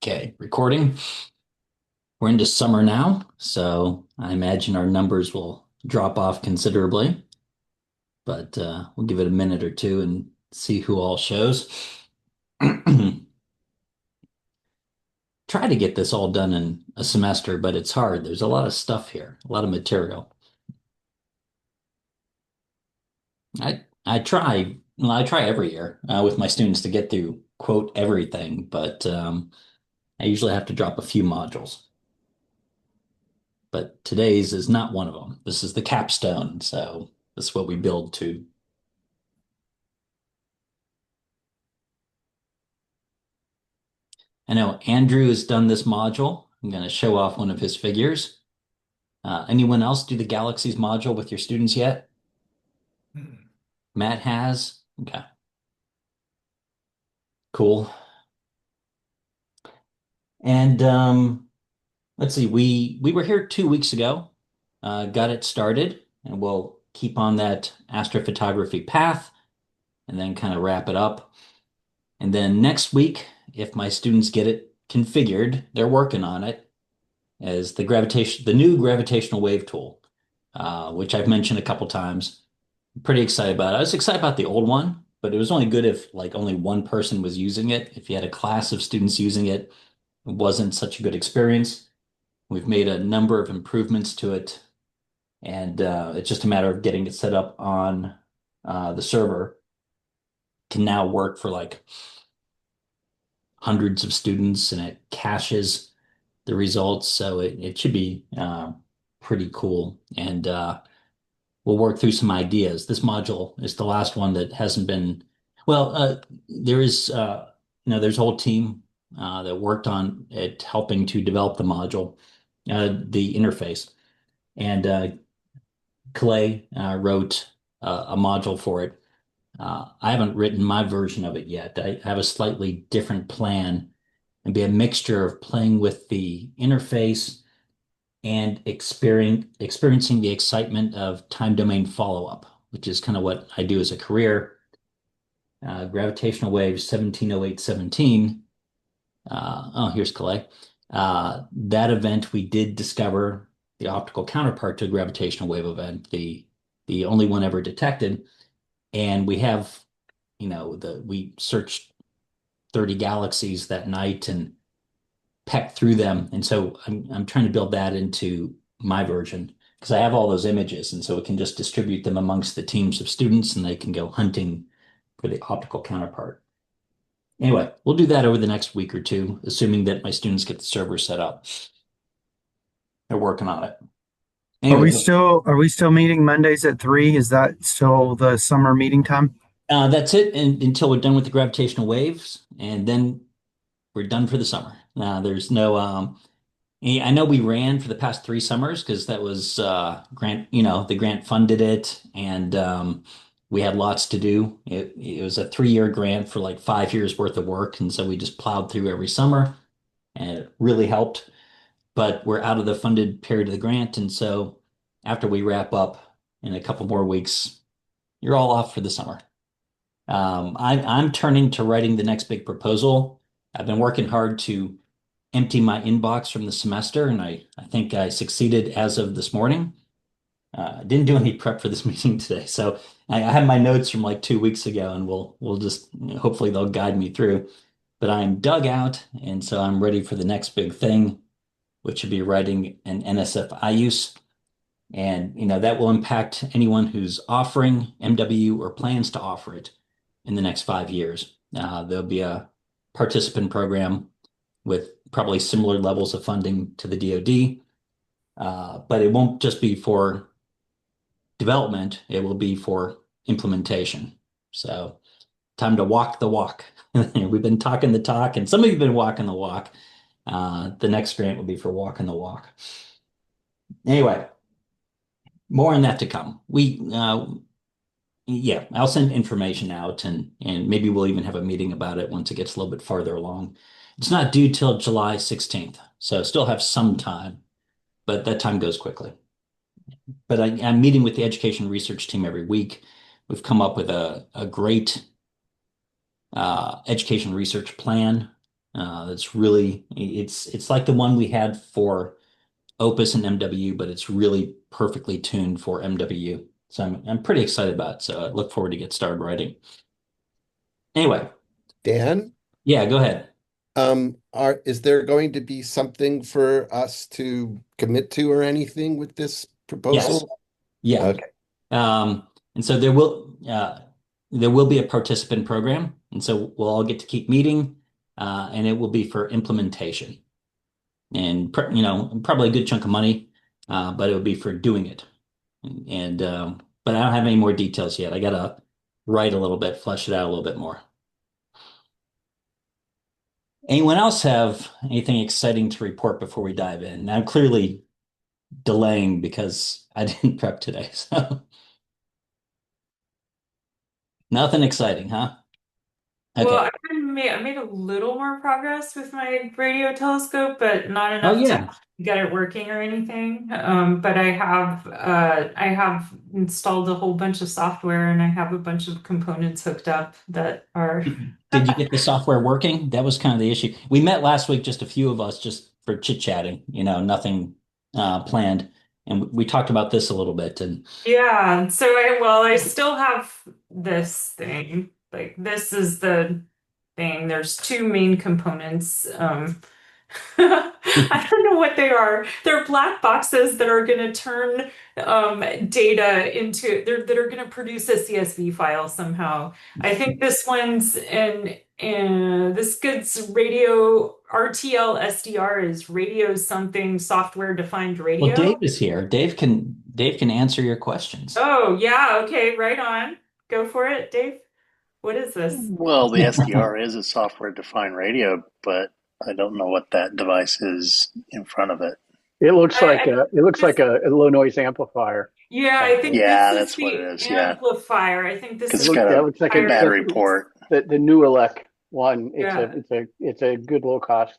Okay, recording. We're into summer now, so I imagine our numbers will drop off considerably, but we'll give it a minute or two and see who all shows. Try to get this all done in a semester, but it's hard. There's a lot of stuff here, a lot of material. I try, well, I try every year with my students to get through quote everything, but I usually have to drop a few modules. But today's is not one of them. This is the capstone, so that's what we build to. I know Andrew has done this module. I'm going to show off one of his figures. Anyone else do the galaxies module with your students yet? Matt has. Okay, cool. And let's see, we were here 2 weeks ago, got it started, and we'll keep on that astrophotography path and then kind of wrap it up. And then next week, if my students get it configured, they're working on it as the new gravitational wave tool, which I've mentioned a couple times. I'm pretty excited about it. I was excited about the old one, but it was only good if like only one person was using it. If you had a class of students using it, it wasn't such a good experience. We've made a number of improvements to it, and it's just a matter of getting it set up on the server. Can now work for like hundreds of students, and it caches the results, so it should be pretty cool. And we'll work through some ideas. This module is the last one that hasn't been, well, there is, there's a whole team that worked on it, helping to develop the module, the interface. And Clay wrote a module for it. I haven't written my version of it yet. I have a slightly different plan and be a mixture of playing with the interface and experiencing the excitement of time domain follow-up, which is kind of what I do as a career. Gravitational waves 170817. Oh, here's Calais. That event, we did discover the optical counterpart to a gravitational wave event, the only one ever detected. And we have, we searched 30 galaxies that night and peck through them. And so I'm trying to build that into my version because I have all those images. And so we can just distribute them amongst the teams of students and they can go hunting for the optical counterpart. Anyway, we'll do that over the next week or two, assuming that my students get the server set up. They're working on it. Are Anyway, we still meeting Mondays at 3? Is that still the summer meeting time? that's it until we're done with the gravitational waves, and then we're done for the summer. There's no I know we ran for the past 3 summers because that was grant, the grant funded it, and we had lots to do. It was a 3-year grant for like 5 years worth of work, and so we just plowed through every summer, and it really helped. But we're out of the funded period of the grant, and so after we wrap up in a couple more weeks, you're all off for the summer. I'm turning to writing the next big proposal. I've been working hard to empty my inbox from the semester, and I think I succeeded as of this morning. I didn't do any prep for this meeting today, so I have my notes from like 2 weeks ago, and we'll just hopefully they'll guide me through. But I'm dug out, and so I'm ready for the next big thing, which would be writing an NSF IUS, and that will impact anyone who's offering MWU or plans to offer it in the next 5 years. There'll be a participant program with probably similar levels of funding to the DoD. But it won't just be for development, it will be for implementation. So time to walk the walk. We've been talking the talk, and some of you have been walking the walk. The next grant will be for walking the walk. Anyway, more on that to come. Yeah, I'll send information out, and maybe we'll even have a meeting about it once it gets a little bit farther along. It's not due till July 16th, so still have some time, but that time goes quickly. But I'm meeting with the education research team every week. We've come up with a great education research plan That's really it's like the one we had for Opus and MWU, but it's really perfectly tuned for MWU. So I'm pretty excited about it. So I look forward to get started writing. Anyway, Dan, yeah, go ahead. are is there going to be something for us to commit to or anything with this Yes. proposal? Yeah. Okay. And so there will be a participant program, and so we'll all get to keep meeting, and it will be for implementation, and probably a good chunk of money, but it will be for doing it. And but I don't have any more details yet. I gotta write a little bit, flesh it out a little bit more. Anyone else have anything exciting to report before we dive in? I'm clearly delaying because I didn't prep today, so nothing exciting, huh? Well, Okay. I made a little more progress with my radio telescope, but not Oh enough to yeah. get it working or anything. But I have installed a whole bunch of software and I have a bunch of components hooked up that are Did you get the software working? That was kind of the issue. We met last week, just a few of us, just for chit-chatting, nothing planned. And we talked about this a little bit. And yeah. So I still have this thing. Like this is the thing. There's two main components. I don't know what they are. They're black boxes that are going to turn data into that are going to produce a CSV file somehow. I think this one's this gets radio RTL SDR is radio something software defined well, radio. Dave is here. Dave can answer your questions. Oh yeah, okay, right on. Go for it, Dave. What is this? Well, the SDR is a software-defined radio, but I don't know what that device is in front of it. I It looks this like a low noise amplifier Yeah, kind I of think thing. this Yeah, is that's what it the is. Yeah, amplifier. I think this because It it's is looks got yeah, the it a looks like big higher battery frequency. port. the new elect one. Yeah. It's a good low cost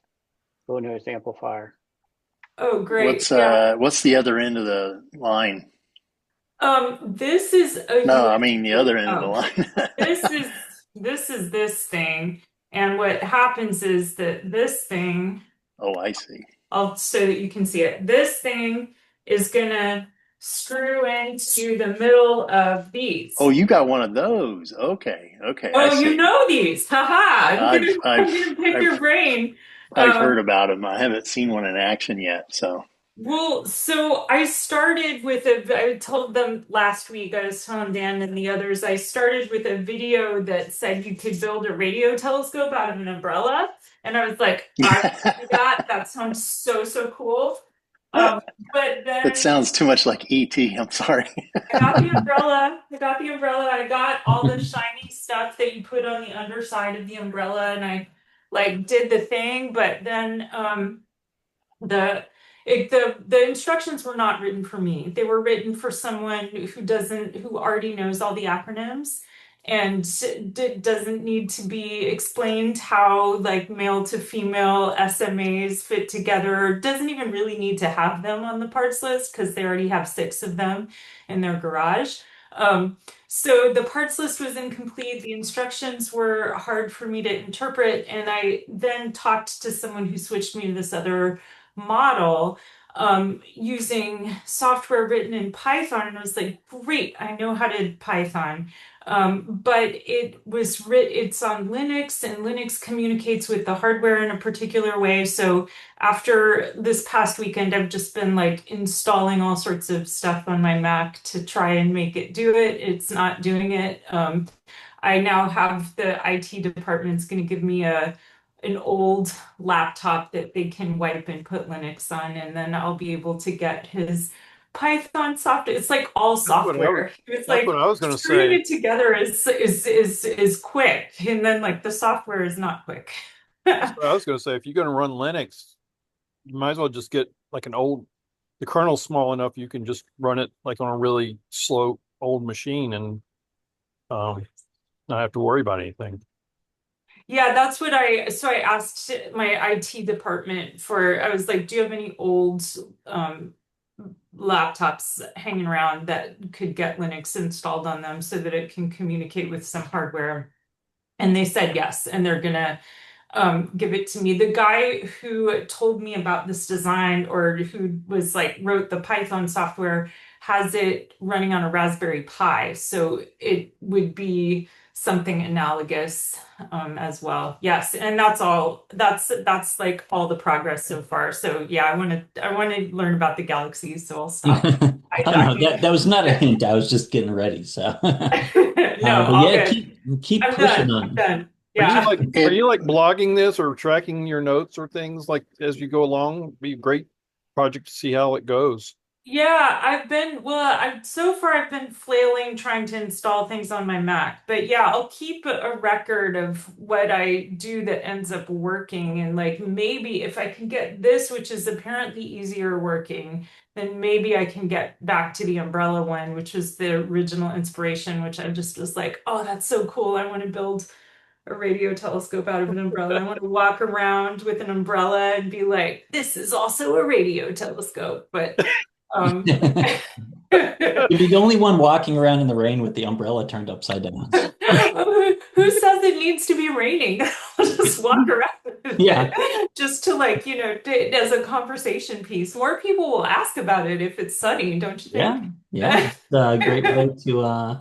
low noise amplifier. Oh, great. What's Yeah. what's the other end of the line? This is a No, I mean the USB. other end of the Oh, line. this is this thing. And what happens is that this thing, Oh, I see. I'll so that you can see it. This thing is gonna screw into the middle of Oh, these. you got one of those. Okay, okay, I Oh, you see. know these. Haha. I've I'm I've gonna pick your I've brain. I've Um, heard about them. I haven't seen one in action yet. So Well, so I started with I told them last week, I was telling Dan and the others, I started with a video that said you could build a radio telescope out of an umbrella. And I was like, I want to do that. That sounds so, so cool. Um, but that then sounds too much like ET. I'm sorry. I got the umbrella. I got the umbrella. I got all the shiny stuff that you put on the underside of the umbrella, and I like did the thing, but then the the instructions were not written for me. They were written for someone who already knows all the acronyms and doesn't need to be explained how like male to female SMAs fit together. Doesn't even really need to have them on the parts list because they already have six of them in their garage. Um, so the parts list was incomplete. The instructions were hard for me to interpret, and I then talked to someone who switched me to this other model using software written in Python. And I was like, great, I know how to Python. But it's on Linux, and Linux communicates with the hardware in a particular way. So after this past weekend, I've just been like installing all sorts of stuff on my Mac to try and make it do it. It's not doing it. I now have the IT department's going to give me an old laptop that they can wipe and put Linux on, and then I'll be able to get his Python software. It's like all software. It's That's what like I was going to screwing say. it together is quick, and then like the software is not quick. That's what I was going to say. If you're going to run Linux, you might as well just get like the kernel's small enough you can just run it like on a really slow old machine and um, not have to worry about anything. Yeah, that's what so I asked my IT department I was like, do you have any old um, laptops hanging around that could get Linux installed on them so that it can communicate with some hardware? And they said yes, and they're gonna give it to me. The guy who told me about this design or who was like wrote the Python software has it running on a Raspberry Pi. So it would be something analogous as well. Yes, and that's all. That's like all the progress so far. So yeah, I want to learn about the galaxies, so I'll stop Oh no, hijacking. that was not a hint. I was just getting ready. So, No, but all yeah, good. keep I'm pushing done. I'm on. done. Yeah. Are It you like blogging this or tracking your notes or things like as you go along? Be a great project to see how it goes. Yeah, I've so far I've been flailing trying to install things on my Mac. But yeah, I'll keep a record of what I do that ends up working. And like maybe if I can get this, which is apparently easier working, then maybe I can get back to the umbrella one, which was the original inspiration, which I just was like, oh, that's so cool. I want to build a radio telescope out of an umbrella. I want to walk around with an umbrella and be like, this is also a radio telescope. But um You'd be the only one walking around in the rain with the umbrella turned upside down. who says it needs to be raining? I'll just walk around with Yeah, it just to like, as a conversation piece. More people will ask about it if it's sunny, don't you yeah, think? yeah. It's a great way to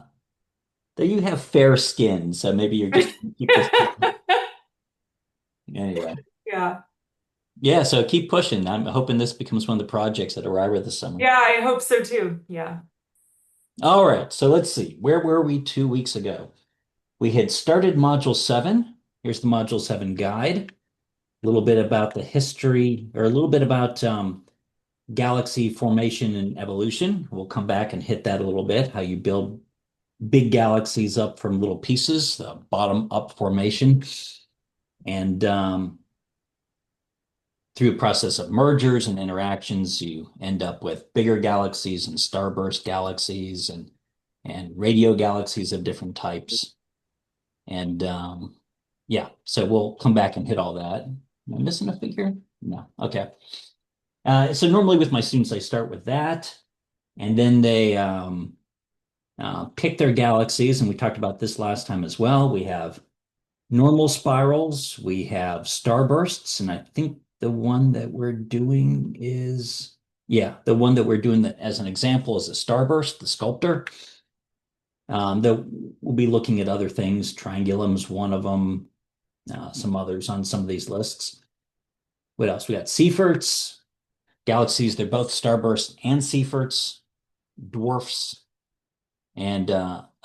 that you have fair skin, so maybe you're just trying to keep this anyway. Yeah. Yeah, so keep pushing. I'm hoping this becomes one of the projects at Arriva this summer. Yeah, I hope so too. Yeah. All right, so let's see. Where were we 2 weeks ago? We had started Module 7. Here's the Module 7 guide. A little bit about the history, or a little bit about galaxy formation and evolution. We'll come back and hit that a little bit, how you build big galaxies up from little pieces, the bottom up formation. And through a process of mergers and interactions, you end up with bigger galaxies and starburst galaxies and radio galaxies of different types. And yeah, so we'll come back and hit all that. Am I missing a figure? No. Okay. So normally with my students, I start with that, and then they pick their galaxies. And we talked about this last time as well. We have normal spirals, we have starbursts, and I think the one that we're doing is, yeah, the one that we're doing that as an example is a starburst, the sculptor. That we'll be looking at other things. Triangulum's one of them, some others on some of these lists. What else? We got Seyferts, galaxies, they're both starbursts and Seyferts, dwarfs, and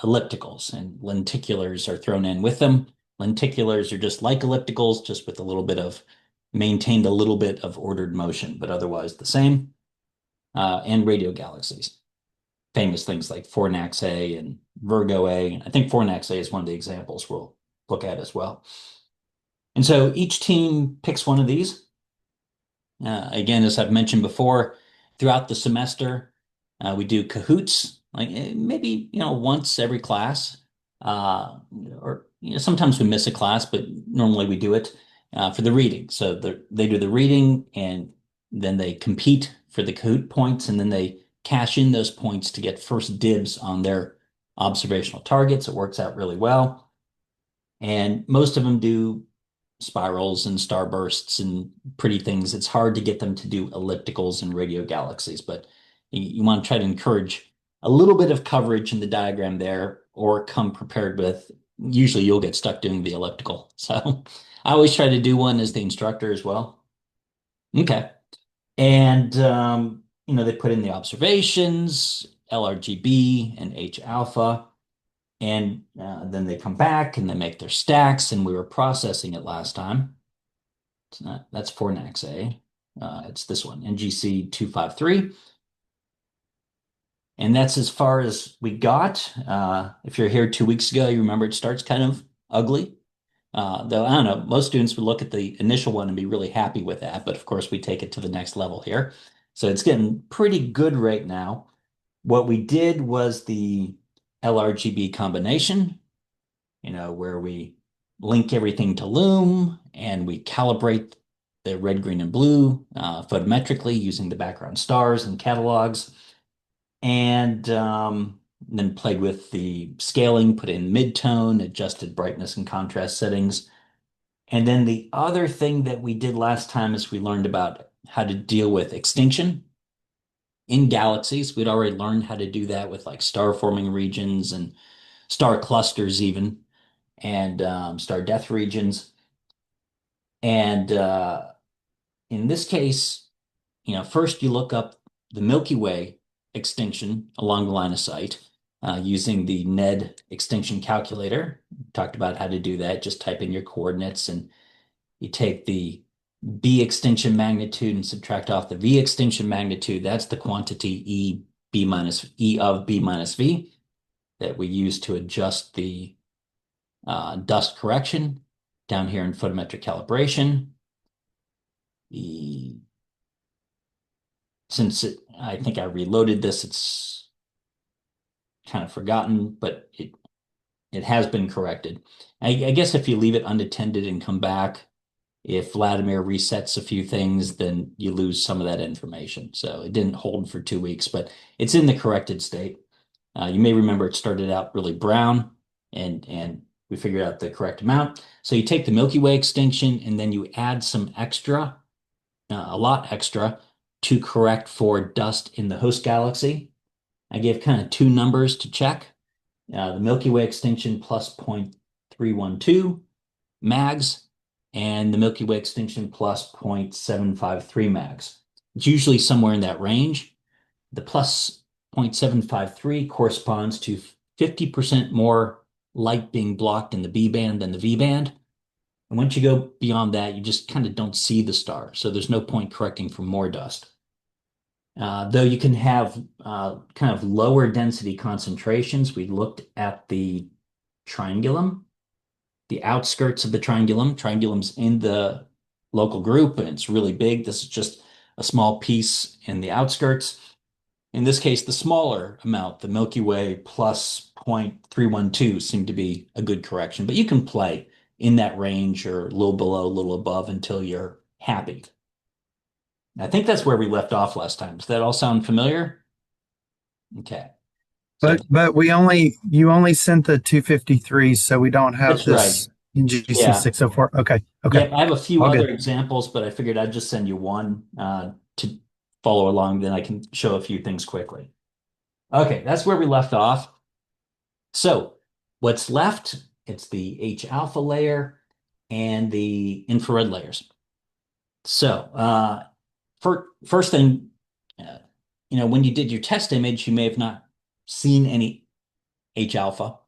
ellipticals, and lenticulars are thrown in with them. Lenticulars are just like ellipticals, just with a little bit of maintained a little bit of ordered motion, but otherwise the same. And radio galaxies, famous things like Fornax A and Virgo A. I think Fornax A is one of the examples we'll look at as well. And so each team picks one of these. Again, as I've mentioned before, throughout the semester, we do cahoots, like maybe once every class, or sometimes we miss a class, but normally we do it for the reading. So they do the reading, and then they compete for the Kahoot points, and then they cash in those points to get first dibs on their observational targets. It works out really well. And most of them do spirals and starbursts and pretty things. It's hard to get them to do ellipticals and radio galaxies, but you want to try to encourage a little bit of coverage in the diagram there, or come prepared with, usually you'll get stuck doing the elliptical. So I always try to do one as the instructor as well. Okay. And, they put in the observations, LRGB and H alpha. And then they come back and they make their stacks, and we were processing it last time. It's not, that's Fornax A. It's this one, NGC 253. And that's as far as we got. If you're here 2 weeks ago, you remember it starts kind of ugly. Though I don't know, most students would look at the initial one and be really happy with that. But of course, we take it to the next level here. So it's getting pretty good right now. What we did was the LRGB combination, where we link everything to Loom and we calibrate the red, green, and blue photometrically using the background stars and catalogs. And then played with the scaling, put in mid-tone, adjusted brightness and contrast settings. And then the other thing that we did last time is we learned about how to deal with extinction in galaxies. We'd already learned how to do that with like star forming regions and star clusters, even, and star death regions. And in this case, first you look up the Milky Way extinction along the line of sight using the NED extinction calculator. Talked about how to do that. Just type in your coordinates and you take the B extinction magnitude and subtract off the V extinction magnitude. That's the quantity E of B minus V that we use to adjust the dust correction down here in photometric calibration. The Since I think I reloaded this, it's kind of forgotten, but it has been corrected. I guess if you leave it unattended and come back, if Vladimir resets a few things, then you lose some of that information. So it didn't hold for 2 weeks, but it's in the corrected state. You may remember it started out really brown, and we figured out the correct amount. So you take the Milky Way extinction and then you add some extra, a lot extra, to correct for dust in the host galaxy. I gave kind of two numbers to check. The Milky Way extinction plus 0.312 mags and the Milky Way extinction plus 0.753 mags. It's usually somewhere in that range. The plus 0.753 corresponds to 50% more light being blocked in the B band than the V band. And once you go beyond that, you just kind of don't see the star. So there's no point correcting for more dust. Though you can have kind of lower density concentrations. We looked at the triangulum, the outskirts of the triangulum. Triangulum's in the local group and it's really big. This is just a small piece in the outskirts. In this case, the smaller amount, the Milky Way plus 0.312 seemed to be a good correction, but you can play in that range or a little below, a little above until you're happy. I think that's where we left off last time. Does that all sound familiar? Okay. So But you only sent the 253, so we don't have that's right. this in GC Yeah. 604. Okay. Okay. Yep. I have a few All other good. examples, but I figured I'd just send you one to follow along. Then I can show a few things quickly. Okay, that's where we left off. So what's left? It's the H alpha layer and the infrared layers. So first thing, when you did your test image, you may have not seen any H alpha,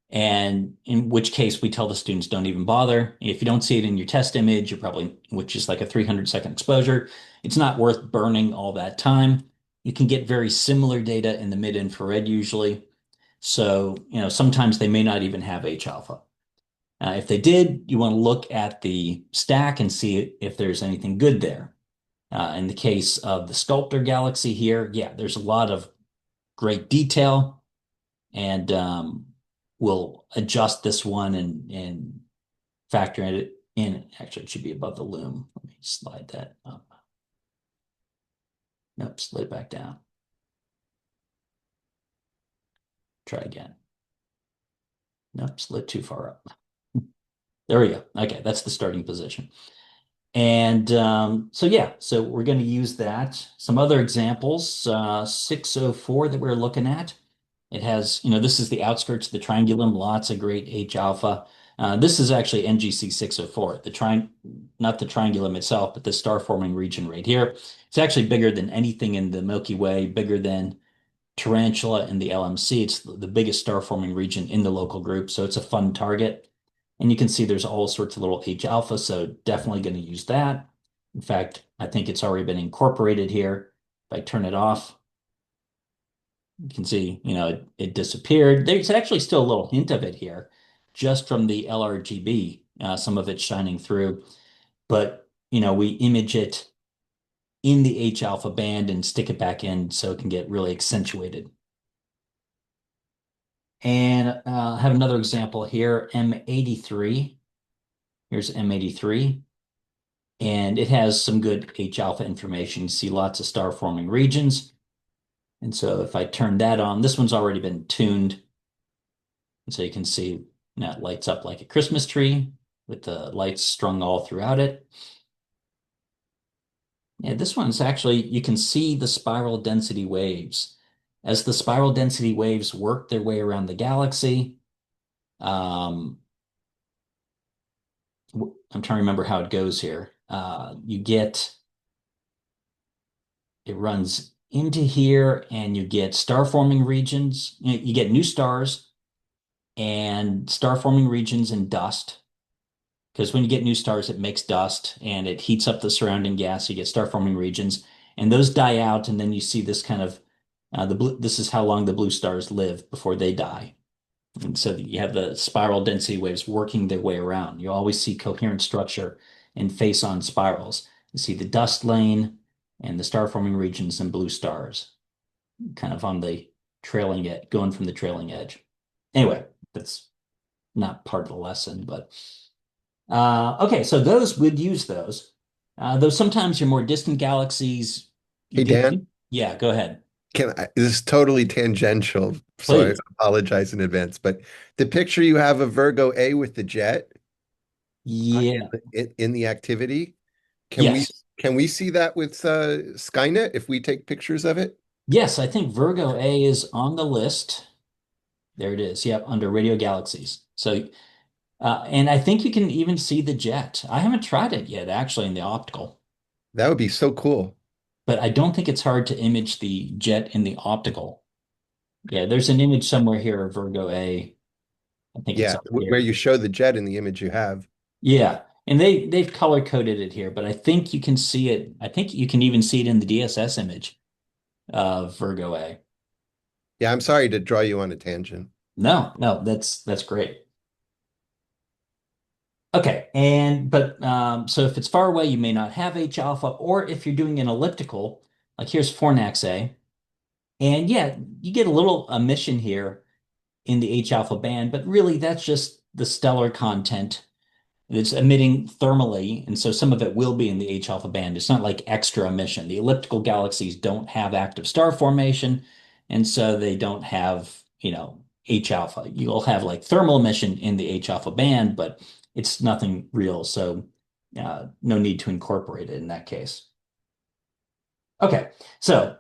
and in which case we tell the students don't even bother. If you don't see it in your test image, which is like a 300-second exposure, it's not worth burning all that time. You can get very similar data in the mid-infrared usually. So, sometimes they may not even have H alpha. If they did, you want to look at the stack and see if there's anything good there. In the case of the Sculptor galaxy here, yeah, there's a lot of great detail, and we'll adjust this one and factor it in. Actually, it should be above the loom. Let me slide that up. Nope, slid it back down. Try again. Nope, slid too far up. There we go. Okay, that's the starting position. And so we're going to use that. Some other examples, 604 that we're looking at. It has, this is the outskirts of the triangulum, lots of great H alpha. This is actually NGC 604, not the triangulum itself, but the star forming region right here. It's actually bigger than anything in the Milky Way, bigger than Tarantula in the LMC. It's the biggest star forming region in the local group, so it's a fun target. And you can see there's all sorts of little H alpha, so definitely going to use that. In fact, I think it's already been incorporated here. If I turn it off, you can see, it disappeared. There's actually still a little hint of it here, just from the LRGB, some of it shining through. But, we image it in the H alpha band and stick it back in so it can get really accentuated. And I have another example here, M83. Here's M83. And it has some good H alpha information. You see lots of star forming regions. And so if I turn that on, this one's already been tuned. And so you can see now it lights up like a Christmas tree with the lights strung all throughout it. Yeah, this one's actually, you can see the spiral density waves. As the spiral density waves work their way around the galaxy, um, I'm trying to remember how it goes here. It runs into here and you get star forming regions. You get new stars and star forming regions and dust. Because when you get new stars, it makes dust and it heats up the surrounding gas. You get star forming regions, and those die out, and then you see this kind of the blue. This is how long the blue stars live before they die. And so you have the spiral density waves working their way around. You always see coherent structure in face-on spirals. You see the dust lane and the star forming regions and blue stars, kind of on the trailing edge, going from the trailing edge. Anyway, that's not part of the lesson, but. Okay, so those would use those. Though sometimes your more distant galaxies, you Hey, do. Dan, Yeah, go ahead, this is totally tangential, so I please. apologize in advance. But the picture you have of Virgo A with the jet Yeah, in the activity, can we yes, can we see that with Skynet if we take pictures of it? yes. I think Virgo A is on the list. There it is. Yep, under radio galaxies. So, and I think you can even see the jet. I haven't tried it yet, actually, in the optical, That would be so cool. but I don't think it's hard to image the jet in the optical. Yeah, there's an image somewhere here of Virgo A. I think it's Yeah, up where here. you show the jet in the image you have. Yeah, and they've color coded it here, but I think you can see it. I think you can even see it in the DSS image of Virgo A. Yeah, I'm sorry to draw you on a tangent. No, no, that's great. Okay, and but so if it's far away, you may not have H alpha, or if you're doing an elliptical, like here's Fornax A, and yeah, you get a little emission here in the H alpha band, but really that's just the stellar content. It's emitting thermally, and so some of it will be in the H alpha band. It's not like extra emission. The elliptical galaxies don't have active star formation, and so they don't have, H alpha. You'll have like thermal emission in the H alpha band, but it's nothing real, so no need to incorporate it in that case. Okay, so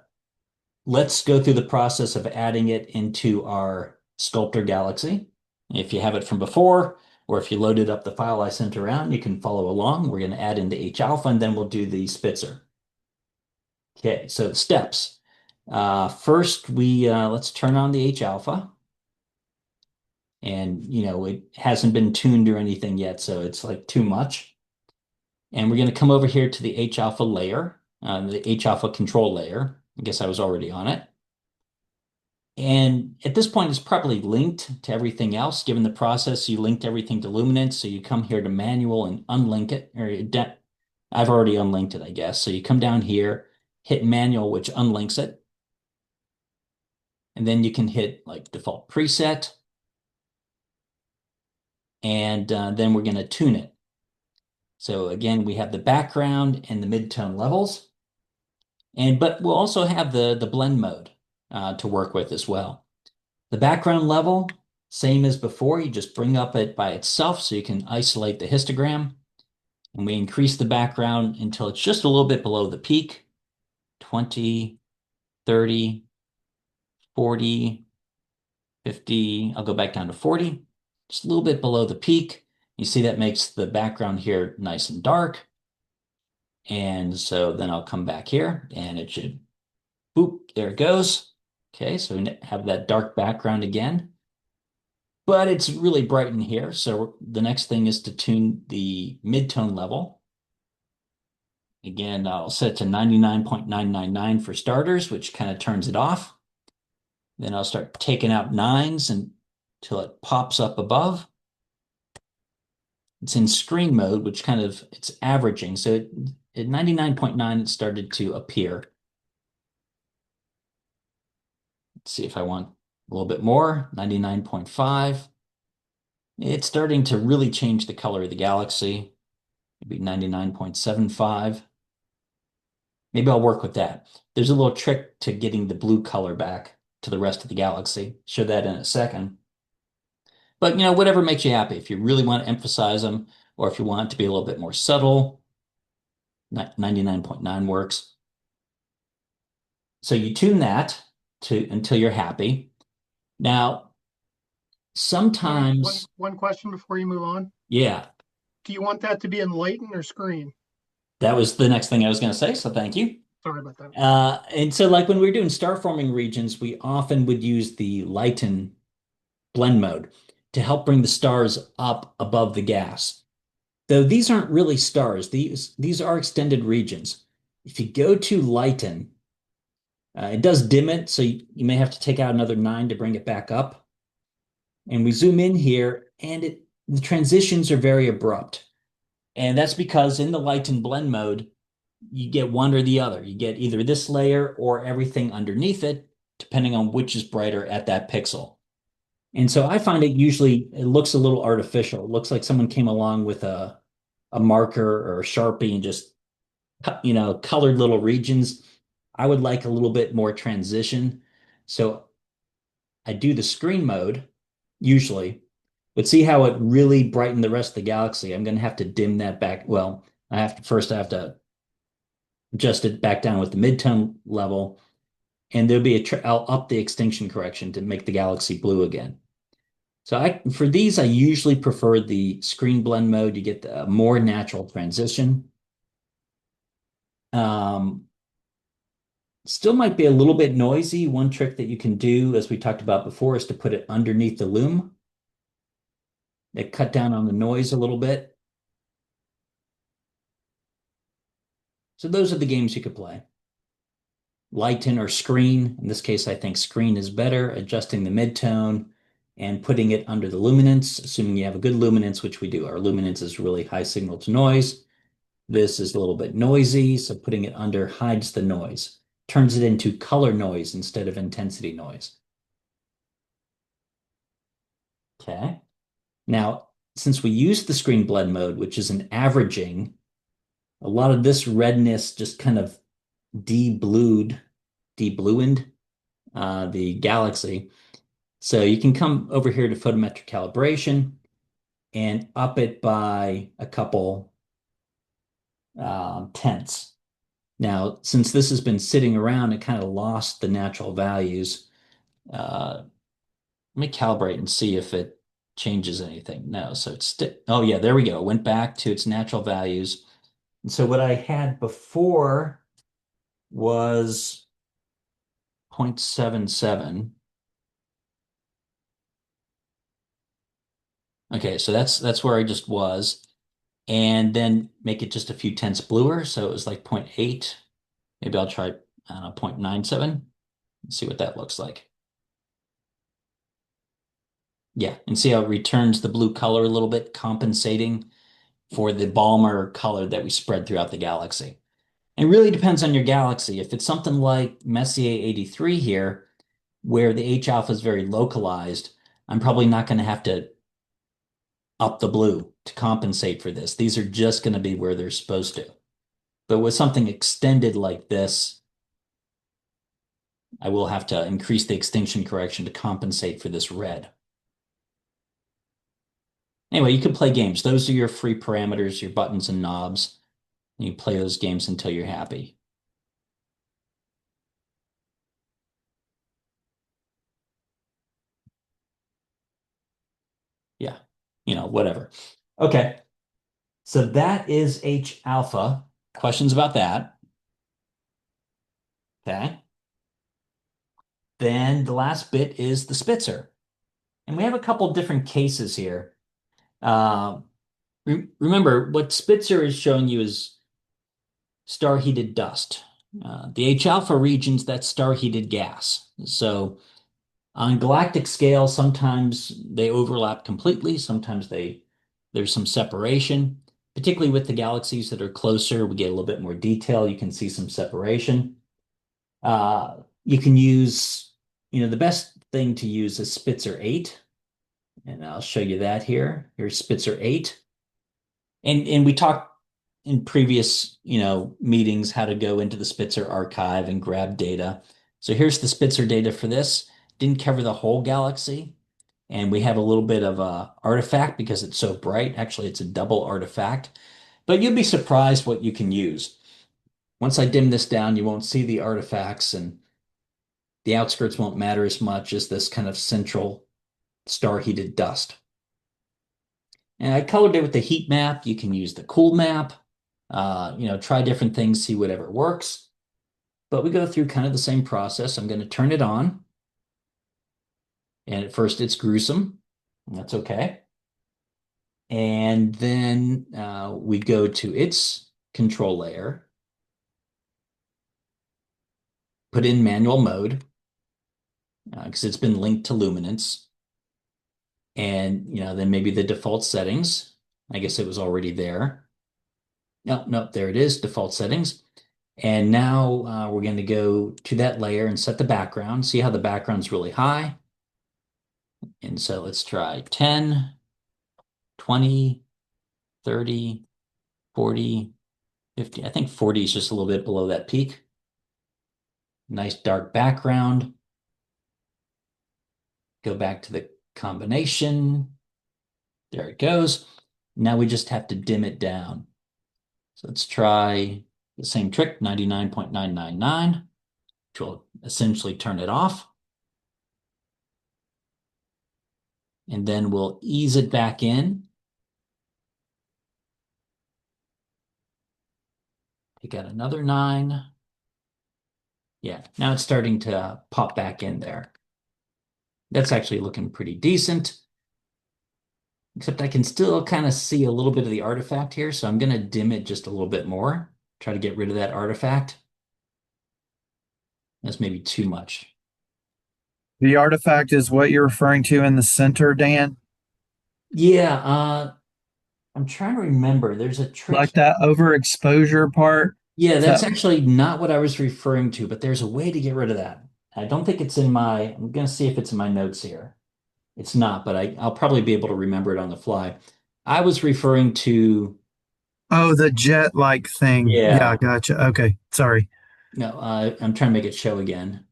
let's go through the process of adding it into our sculptor galaxy. If you have it from before, or if you loaded up the file I sent around, you can follow along. We're going to add into H alpha, and then we'll do the Spitzer. Okay, so the steps. First, let's turn on the H alpha. And, it hasn't been tuned or anything yet, so it's like too much. And we're going to come over here to the H alpha layer, the H alpha control layer. I guess I was already on it. And at this point, it's probably linked to everything else. Given the process, you linked everything to Luminance. So you come here to manual and unlink it. I've already unlinked it, I guess. So you come down here, hit manual, which unlinks it. And then you can hit like default preset. And then we're going to tune it. So again, we have the background and the midtone levels. But we'll also have the blend mode to work with as well. The background level, same as before, you just bring up it by itself so you can isolate the histogram. And we increase the background until it's just a little bit below the peak, 20, 30, 40, 50. I'll go back down to 40, just a little bit below the peak. You see that makes the background here nice and dark. And so then I'll come back here and it should, boop, there it goes. Okay, so we have that dark background again. But it's really bright in here. So the next thing is to tune the midtone level. Again, I'll set it to 99.999 for starters, which kind of turns it off. Then I'll start taking out nines until it pops up above. It's in screen mode, which it's averaging. So at 99.9, it started to appear. Let's see if I want a little bit more, 99.5. It's starting to really change the color of the galaxy. Maybe 99.75. Maybe I'll work with that. There's a little trick to getting the blue color back to the rest of the galaxy. Show that in a second. But, whatever makes you happy. If you really want to emphasize them, or if you want it to be a little bit more subtle, 99.9 works. So you tune that to until you're happy. Now, sometimes, One question before you move on. yeah, Do you want that to be in lighten or screen? that was the next thing I was going to say. So thank you. Sorry about that. And so, like when we were doing star forming regions, we often would use the lighten blend mode to help bring the stars up above the gas. Though these aren't really stars, these are extended regions. If you go to lighten, it does dim it, so you may have to take out another 9 to bring it back up. And we zoom in here, and the transitions are very abrupt. And that's because in the lighten blend mode, you get one or the other. You get either this layer or everything underneath it, depending on which is brighter at that pixel. And so I find it looks a little artificial. It looks like someone came along with a marker or a Sharpie and just colored little regions. I would like a little bit more transition. So I do the screen mode usually, but see how it really brightened the rest of the galaxy. I'm going to have to dim that back. Well, I have to adjust it back down with the midtone level, and there'll be I'll up the extinction correction to make the galaxy blue again. So for these, I usually prefer the screen blend mode. You get the more natural transition. Um, Still might be a little bit noisy. One trick that you can do, as we talked about before, is to put it underneath the loom. It cut down on the noise a little bit. So those are the games you could play. Lighten or screen. In this case, I think screen is better, adjusting the midtone and putting it under the luminance, assuming you have a good luminance, which we do. Our luminance is really high signal to noise. This is a little bit noisy, so putting it under hides the noise, turns it into color noise instead of intensity noise. Okay. Now, since we use the screen blend mode, which is an averaging, a lot of this redness just kind of debluened the galaxy. So you can come over here to photometric calibration and up it by a couple tenths. Now, since this has been sitting around, it kind of lost the natural values. Let me calibrate and see if it changes anything. No, so it's oh yeah, there we go. It went back to its natural values. And so what I had before was 0.77. Okay, so that's where I just was. And then make it just a few tenths bluer. So it was like 0.8. Maybe I'll try, I don't know, 0.97 and see what that looks like. Yeah, and see how it returns the blue color a little bit, compensating for the Balmer color that we spread throughout the galaxy. It really depends on your galaxy. If it's something like Messier 83 here, where the H alpha is very localized, I'm probably not going to have to up the blue to compensate for this. These are just going to be where they're supposed to. But with something extended like this, I will have to increase the extinction correction to compensate for this red. Anyway, you can play games. Those are your free parameters, your buttons and knobs. And you play those games until you're happy. Yeah, whatever. Okay, so that is H alpha. Questions about that? Okay. Then the last bit is the Spitzer. And we have a couple different cases here. Remember, what Spitzer is showing you is star-heated dust. The H alpha regions, that's star-heated gas. So on galactic scale, sometimes they overlap completely. Sometimes there's some separation. Particularly with the galaxies that are closer, we get a little bit more detail. You can see some separation. You can use, the best thing to use is Spitzer 8. And I'll show you that here. Here's Spitzer 8. And we talked in previous, meetings how to go into the Spitzer archive and grab data. So here's the Spitzer data for this. Didn't cover the whole galaxy, And we have a little bit of a artifact because it's so bright. Actually, it's a double artifact, but you'd be surprised what you can use. Once I dim this down, you won't see the artifacts and the outskirts won't matter as much as this kind of central star heated dust. And I colored it with the heat map. You can use the cool map, try different things, see whatever works. But we go through kind of the same process. I'm going to turn it on. And at first it's gruesome. That's okay. And then we go to its control layer, put in manual mode because it's been linked to luminance. And, then maybe the default settings. I guess it was already there. No, there it is, default settings. And now we're going to go to that layer and set the background. See how the background's really high. And so let's try 10, 20, 30, 40, 50. I think 40 is just a little bit below that peak. Nice dark background. Go back to the combination. There it goes. Now we just have to dim it down. So let's try the same trick, 99.999, which will essentially turn it off. And then we'll ease it back in. Take out another 9. Yeah, now it's starting to pop back in there. That's actually looking pretty decent. Except I can still kind of see a little bit of the artifact here, so I'm going to dim it just a little bit more. Try to get rid of that artifact. That's maybe too much. The artifact is what you're referring to in the center, Dan? Yeah, I'm trying to remember. There's a trick. Like that overexposure part? Yeah, Is that's that- actually not what I was referring to, but there's a way to get rid of that. I don't think it's in I'm going to see if it's in my notes here. It's not, but I'll probably be able to remember it on the fly. I was referring to, Oh, the jet-like thing. Yeah, yeah, gotcha. Okay, sorry. no, I'm trying to make it show again.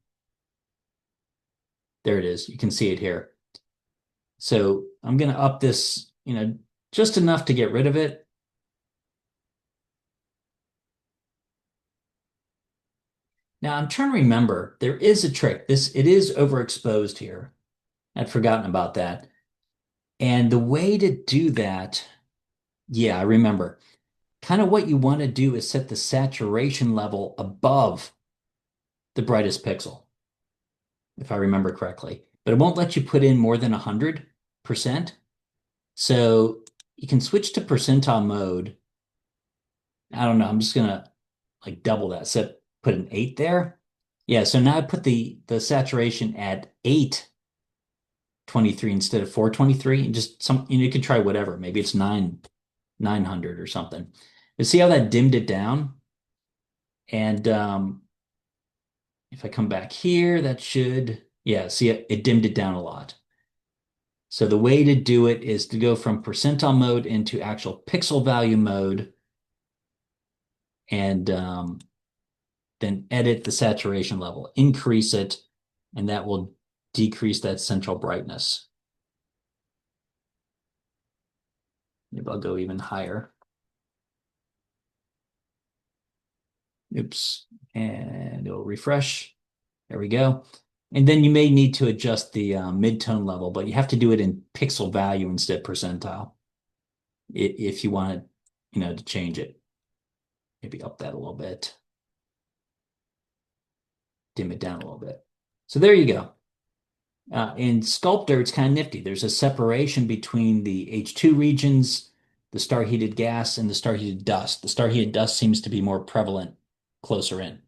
There it is. You can see it here. So I'm going to up this, just enough to get rid of it. Now I'm trying to remember, there is a trick. It is overexposed here. I'd forgotten about that. And the way to do that, yeah, I remember. Kind of what you want to do is set the saturation level above the brightest pixel, if I remember correctly. But it won't let you put in more than 100%. So you can switch to percentile mode. I don't know. I'm just gonna like double that. So put an 8 there. Yeah, so now I put the saturation at 823 instead of 423, and just you can try whatever. Maybe it's 900 or something. But see how that dimmed it down? And if I come back here, that should, yeah, see it dimmed it down a lot. So the way to do it is to go from percentile mode into actual pixel value mode and then edit the saturation level, increase it, and that will decrease that central brightness. Maybe I'll go even higher. Oops, and it'll refresh. There we go. And then you may need to adjust the mid-tone level, but you have to do it in pixel value instead of percentile if you want to change it. Maybe up that a little bit. Dim it down a little bit. So there you go. In Sculptor, it's kind of nifty. There's a separation between the H2 regions, the star-heated gas, and the star-heated dust. The star-heated dust seems to be more prevalent closer in.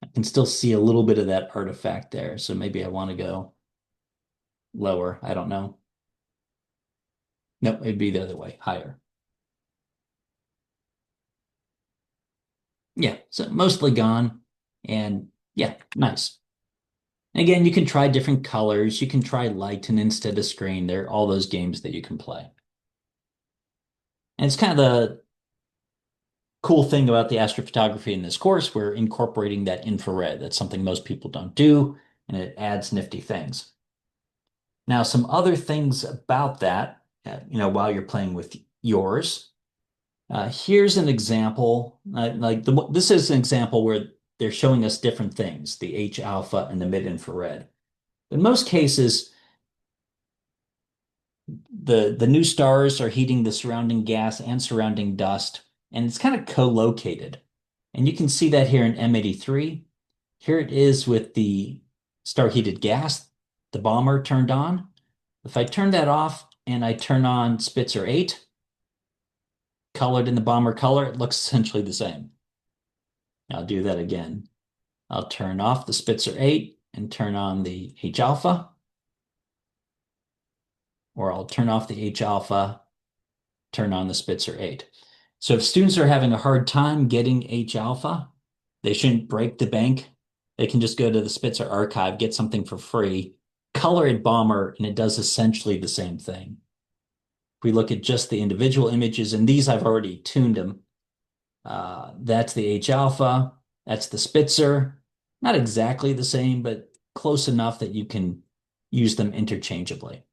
I can still see a little bit of that artifact there, so maybe I want to go lower. I don't know. Nope, it'd be the other way, higher. Yeah, so mostly gone. And yeah, nice. And again, you can try different colors. You can try lighten instead of screen. There are all those games that you can play. And it's kind of the cool thing about the astrophotography in this course, we're incorporating that infrared. That's something most people don't do, and it adds nifty things. Now, some other things about that, while you're playing with yours, here's an example. This is an example where they're showing us different things, the H alpha and the mid infrared. In most cases, the new stars are heating the surrounding gas and surrounding dust, and it's kind of co-located. And you can see that here in M83. Here it is with the star heated gas, the bomber turned on. If I turn that off and I turn on Spitzer 8, colored in the bomber color, it looks essentially the same. I'll do that again. I'll turn off the Spitzer 8 and turn on the H alpha, or I'll turn off the H alpha, turn on the Spitzer 8. So if students are having a hard time getting H alpha, they shouldn't break the bank. They can just go to the Spitzer archive, get something for free, color it bomber, and it does essentially the same thing. If we look at just the individual images, and these I've already tuned them. That's the H alpha, that's the Spitzer. Not exactly the same, but close enough that you can use them interchangeably.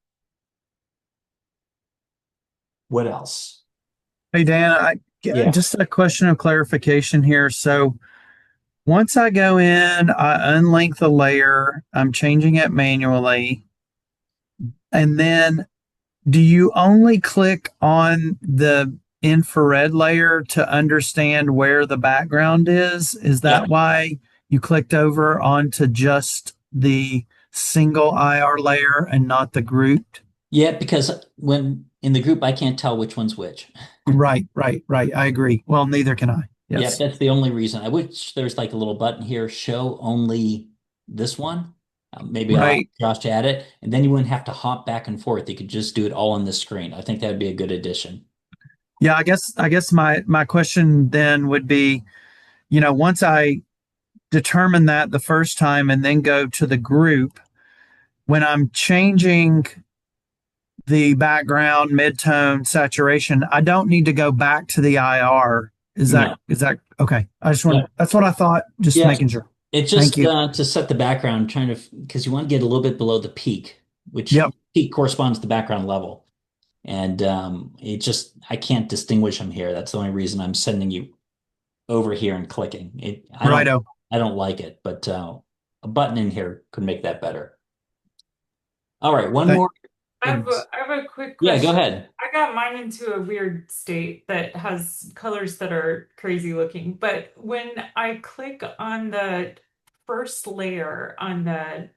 What else? Hey, Dan, Yeah. just a question of clarification here. So once I go in, I unlink the layer, I'm changing it manually. And then do you only click on the infrared layer to understand where the background is? Is Yeah. that why you clicked over onto just the single IR layer and not the grouped? Yeah, because when in the group, I can't tell which one's which. Right. I agree. Well, neither can I. Yeah, Yes. that's the only reason. I wish there's like a little button here, show only this one. Maybe I'll ask Right. Josh to add it, and then you wouldn't have to hop back and forth. You could just do it all on the screen. I think that would be a good addition. Yeah, I guess my question then would be, once I determine that the first time and then go to the group, when I'm changing the background, midtone, saturation, I don't need to go back to the IR. No. Is that okay? I just Yeah. want that's what I thought, just Yeah. making sure. It's Thank just you. to set the background, trying to, because you want to get a little bit below the peak, which Yep. peak corresponds to the background level. And I can't distinguish them here. That's the only reason I'm sending you over here and clicking. Righto. I don't like it, but a button in here could make that better. All right, one Th- more. I have a quick Yeah, go question. ahead. I got mine into a weird state that has colors that are crazy looking, but when I click on the first layer on the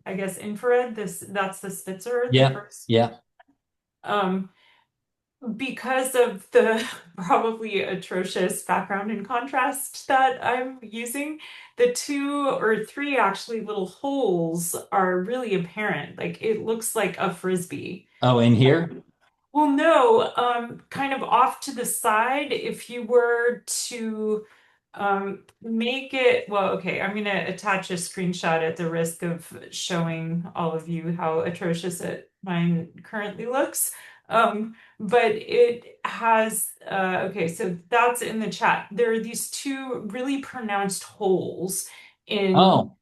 I guess infrared, that's the Spitzer, the Yeah, first yeah. um because of the probably atrocious background and contrast that I'm using, the two or three actually little holes are really apparent. Like it looks like a frisbee. Oh, in here? Well, no, kind of off to the side, if you were to make it, well, okay, I'm gonna attach a screenshot at the risk of showing all of you how atrocious mine currently looks. But it has, okay, so that's in the chat. There are these two really pronounced holes in Oh,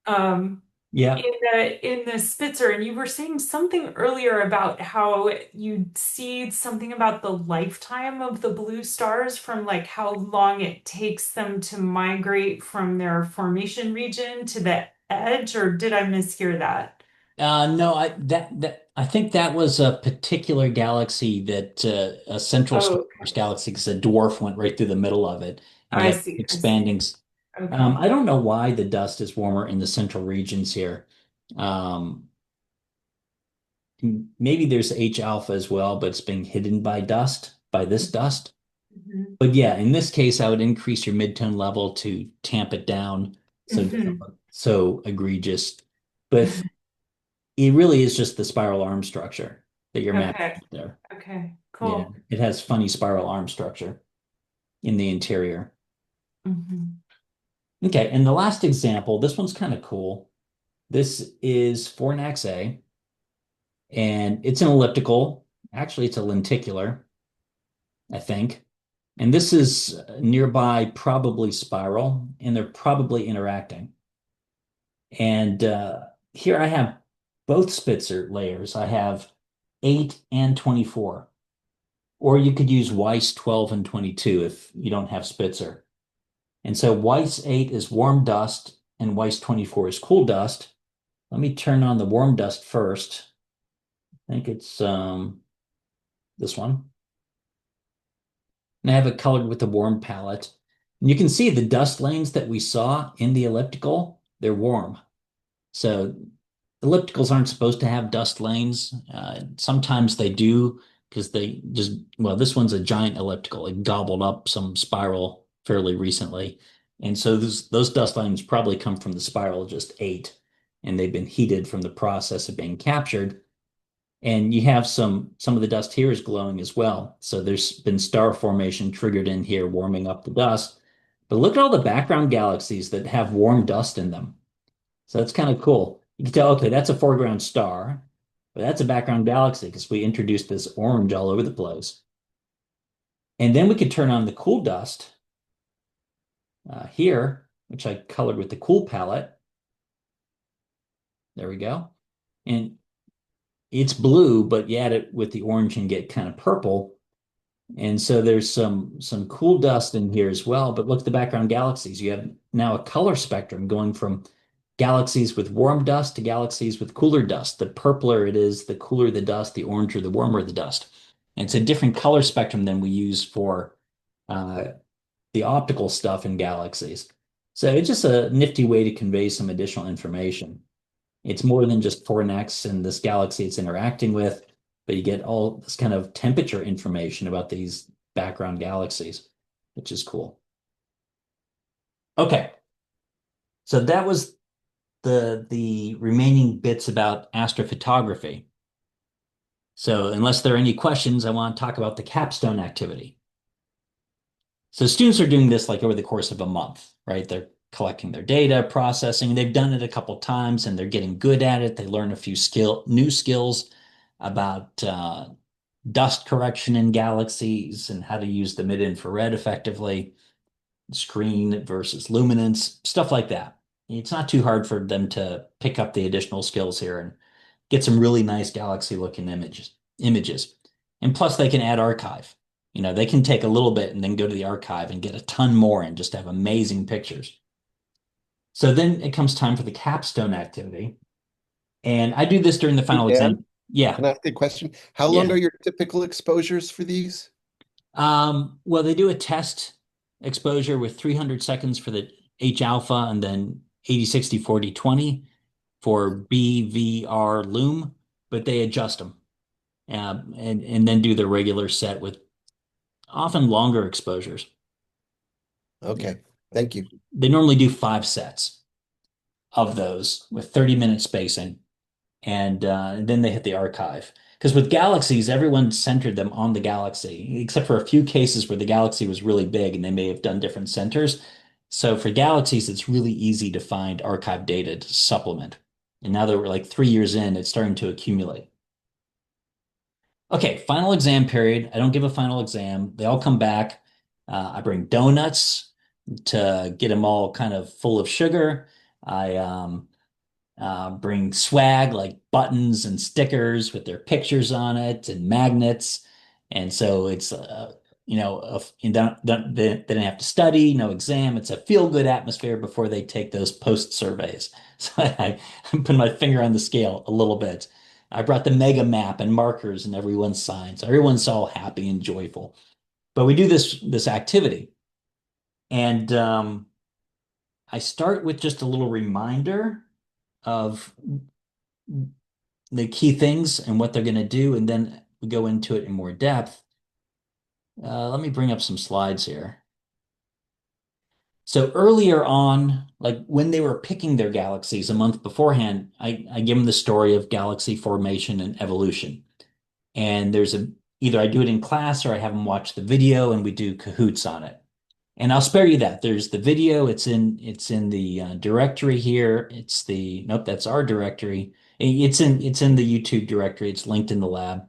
um yeah. in the Spitzer, and you were saying something earlier about how you see something about the lifetime of the blue stars from like how long it takes them to migrate from their formation region to the edge, or did I mishear that? No, I think that was a particular galaxy that a central star Oh, Wars galaxy, because a dwarf went right through the middle of it, and you I have see. I see. expanding. Okay. I don't know why the dust is warmer in the central regions here. Um, Maybe there's H alpha as well, but it's being hidden by dust, by this dust. Mhm. But yeah, in this case, I would increase your midtone level to tamp it down so it doesn't Mhm. look so egregious. But it really is just the spiral arm structure that you're matching Okay. there. Okay. Yeah, Cool. it has funny spiral arm structure in the interior. Mhm. Okay, and the last example, this one's kind of cool. This is Fornax A, and it's an elliptical. Actually, it's a lenticular, I think. And this is nearby, probably spiral, and they're probably interacting. And here I have both Spitzer layers. I have 8 and 24. Or you could use Weiss 12 and 22 if you don't have Spitzer. And so Weiss 8 is warm dust and Weiss 24 is cool dust. Let me turn on the warm dust first. I think it's this one. And I have it colored with the warm palette. And you can see the dust lanes that we saw in the elliptical, they're warm. So ellipticals aren't supposed to have dust lanes. Sometimes they do because they just, well, this one's a giant elliptical. It gobbled up some spiral fairly recently. And so those dust lanes probably come from the spiral just ate, and they've been heated from the process of being captured. And you have some of the dust here is glowing as well. So there's been star formation triggered in here, warming up the dust. But look at all the background galaxies that have warm dust in them. So that's kind of cool. You can tell, okay, that's a foreground star, but that's a background galaxy because we introduced this orange all over the place. And then we could turn on the cool dust here, which I colored with the cool palette. There we go. And it's blue, but you add it with the orange and get kind of purple. And so there's some cool dust in here as well. But look at the background galaxies. You have now a color spectrum going from galaxies with warm dust to galaxies with cooler dust. The purpler it is, the cooler the dust, the oranger, the warmer the dust. And it's a different color spectrum than we use for uh, the optical stuff in galaxies. So it's just a nifty way to convey some additional information. It's more than just Fornax and this galaxy it's interacting with, but you get all this kind of temperature information about these background galaxies, which is cool. Okay, so that was the remaining bits about astrophotography. So unless there are any questions, I want to talk about the capstone activity. So students are doing this like over the course of a month, right? They're collecting their data, processing. They've done it a couple times and they're getting good at it. They learn a few new skills about dust correction in galaxies and how to use the mid-infrared effectively, screen versus luminance, stuff like that. It's not too hard for them to pick up the additional skills here and get some really nice galaxy looking images. And plus they can add archive. You know, they can take a little bit and then go to the archive and get a ton more and just have amazing pictures. So then it comes time for the capstone activity. And I do this during the final Dan, exam. Yeah. can I ask you a question? How long Yeah. are your typical exposures for these? Well, they do a test exposure with 300 seconds for the H alpha and then 80, 60, 40, 20 for BVR loom, but they adjust them and then do the regular set with often longer exposures. Okay, thank you. They normally do 5 sets of those with 30-minute spacing, and then they hit the archive. Because with galaxies, everyone centered them on the galaxy, except for a few cases where the galaxy was really big and they may have done different centers. So for galaxies, it's really easy to find archive data to supplement. And now that we're like 3 years in, it's starting to accumulate. Okay, final exam period. I don't give a final exam. They all come back. I bring donuts to get them all kind of full of sugar. I bring swag like buttons and stickers with their pictures on it and magnets. And so it's, you they don't have to study, no exam. It's a feel-good atmosphere before they take those post surveys. So I put my finger on the scale a little bit. I brought the mega map and markers and everyone's signs. So everyone's all happy and joyful. But we do this activity. And I start with just a little reminder of the key things and what they're going to do, and then we go into it in more depth. Let me bring up some slides here. So earlier on, like when they were picking their galaxies a month beforehand, I give them the story of galaxy formation and evolution. And either I do it in class or I have them watch the video and we do cahoots on it. And I'll spare you that. There's the video. It's in the directory here. Nope, that's our directory. It's in the YouTube directory. It's linked in the lab,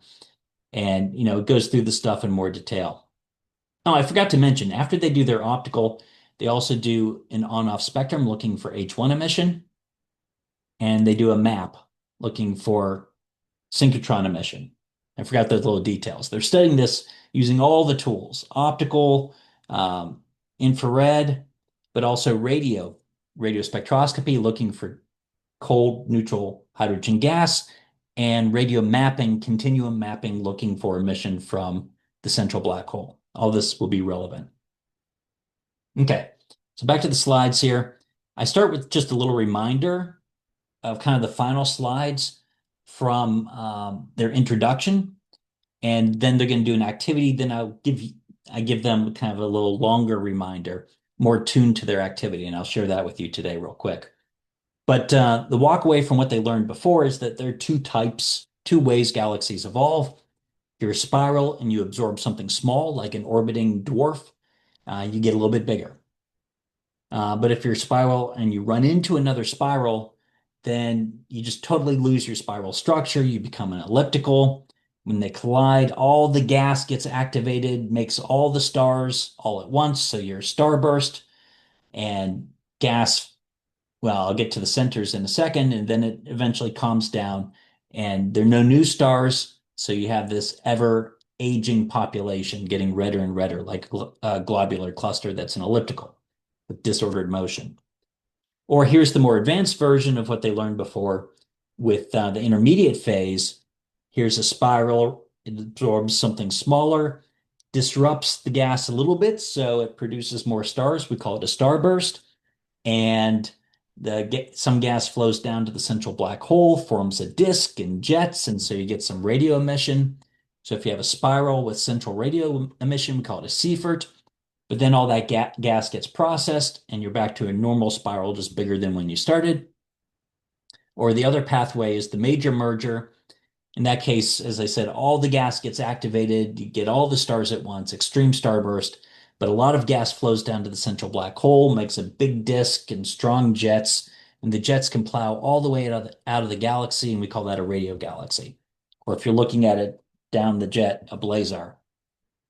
and it goes through the stuff in more detail. Oh, I forgot to mention, after they do their optical, they also do an on-off spectrum looking for H1 emission, and they do a map looking for synchrotron emission. I forgot those little details. They're studying this using all the tools, optical, um, infrared, but also radio spectroscopy, looking for cold neutral hydrogen gas, and radio mapping, continuum mapping, looking for emission from the central black hole. All this will be relevant. Okay, so back to the slides here. I start with just a little reminder of kind of the final slides from their introduction, and then they're going to do an activity. Then I give them kind of a little longer reminder, more tuned to their activity, and I'll share that with you today real quick. But the walk away from what they learned before is that there are two ways galaxies evolve. If you're a spiral and you absorb something small, like an orbiting dwarf, you get a little bit bigger. But if you're a spiral and you run into another spiral, then you just totally lose your spiral structure. You become an elliptical. When they collide, all the gas gets activated, makes all the stars all at once. So you're a starburst, and gas, well, I'll get to the centers in a second, and then it eventually calms down, and there are no new stars. So you have this ever aging population getting redder and redder, like a globular cluster that's an elliptical with disordered motion. Or here's the more advanced version of what they learned before with the intermediate phase. Here's a spiral. It absorbs something smaller, disrupts the gas a little bit, so it produces more stars. We call it a starburst. And some gas flows down to the central black hole, forms a disk and jets, and so you get some radio emission. So if you have a spiral with central radio emission, we call it a Seifert. But then all that gas gets processed, and you're back to a normal spiral, just bigger than when you started. Or the other pathway is the major merger. In that case, as I said, all the gas gets activated. You get all the stars at once, extreme starburst, but a lot of gas flows down to the central black hole, makes a big disk and strong jets, and the jets can plow all the way out of the galaxy, and we call that a radio galaxy. Or if you're looking at it down the jet, a blazar.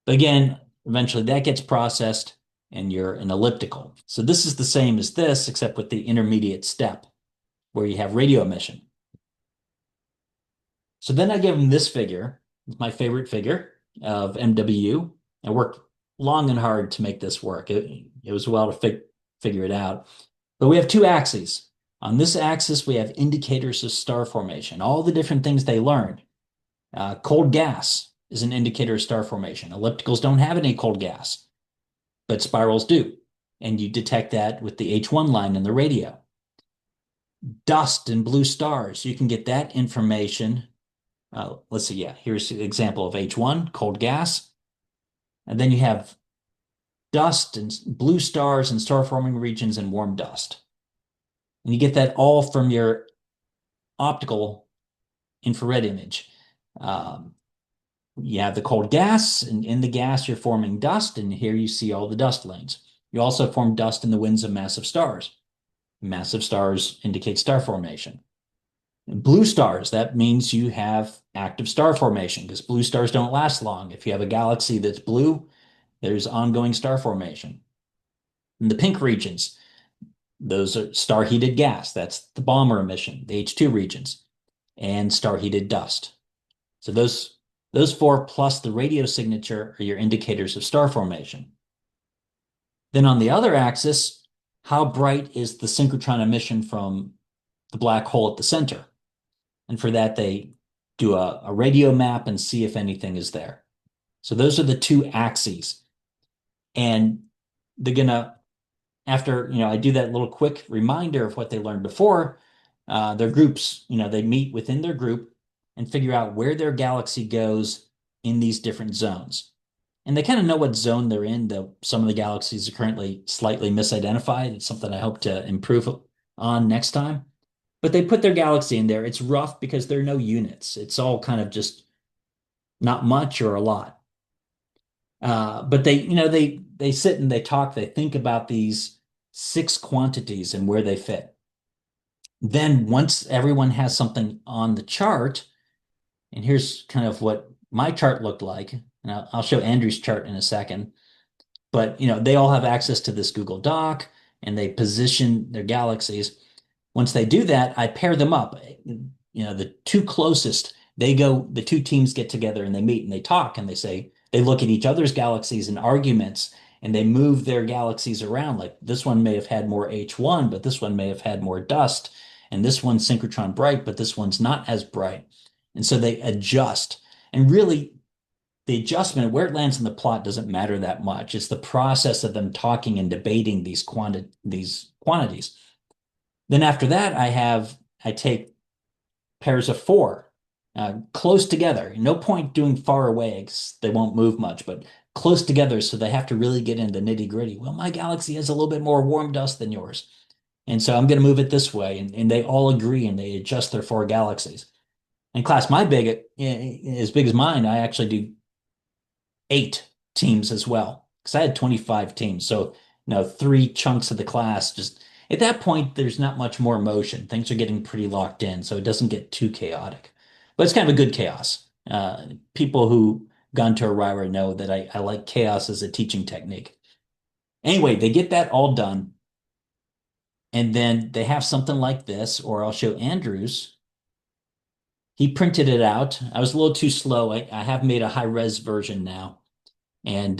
But again, eventually that gets processed, and you're an elliptical. So this is the same as this, except with the intermediate step, where you have radio emission. So then I give them this figure, my favorite figure of MWU. I worked long and hard to make this work. It was a while to figure it out. But we have two axes. On this axis, we have indicators of star formation, all the different things they learned. Cold gas is an indicator of star formation. Ellipticals don't have any cold gas, but spirals do. And you detect that with the H1 line in the radio. Dust and blue stars, you can get that information. Let's see, yeah, here's an example of H1, cold gas. And then you have dust and blue stars and star-forming regions and warm dust. And you get that all from your optical infrared image. You have the cold gas, and in the gas you're forming dust, and here you see all the dust lanes. You also form dust in the winds of massive stars. Massive stars indicate star formation. Blue stars, that means you have active star formation, because blue stars don't last long. If you have a galaxy that's blue, there's ongoing star formation. In the pink regions, those are star-heated gas. That's the Balmer emission, the H2 regions, and star-heated dust. So those four plus the radio signature are your indicators of star formation. Then on the other axis, how bright is the synchrotron emission from the black hole at the center? And for that, they do a radio map and see if anything is there. So those are the two axes. And they're going to, after, I do that little quick reminder of what they learned before, their groups, they meet within their group and figure out where their galaxy goes in these different zones. And they kind of know what zone they're in, though some of the galaxies are currently slightly misidentified. It's something I hope to improve on next time. But they put their galaxy in there. It's rough because there are no units. It's all kind of just not much or a lot. But they sit and they talk. They think about these 6 quantities and where they fit. Then once everyone has something on the chart, and here's kind of what my chart looked like, and I'll show Andrew's chart in a second. But they all have access to this Google Doc and they position their galaxies. Once they do that, I pair them up. The two closest, the two teams get together and they meet and they talk and they look at each other's galaxies and arguments and they move their galaxies around. Like this one may have had more H1, but this one may have had more dust. And this one's synchrotron bright, but this one's not as bright. And so they adjust. And really, the adjustment, where it lands in the plot doesn't matter that much. It's the process of them talking and debating these quantities. Then after that, I take pairs of four close together. No point doing far away because they won't move much, but close together so they have to really get into the nitty gritty. Well, my galaxy has a little bit more warm dust than yours. And so I'm going to move it this way. And they all agree and they adjust their four galaxies. In class, as big as mine, I actually do 8 teams as well because I had 25 teams. So, 3 chunks of the class. Just at that point, there's not much more motion. Things are getting pretty locked in, so it doesn't get too chaotic. But it's kind of a good chaos. People who gone to Aurora know that I like chaos as a teaching technique. Anyway, they get that all done. And then they have something like this, or I'll show Andrews. He printed it out. I was a little too slow. I have made a high res version now. And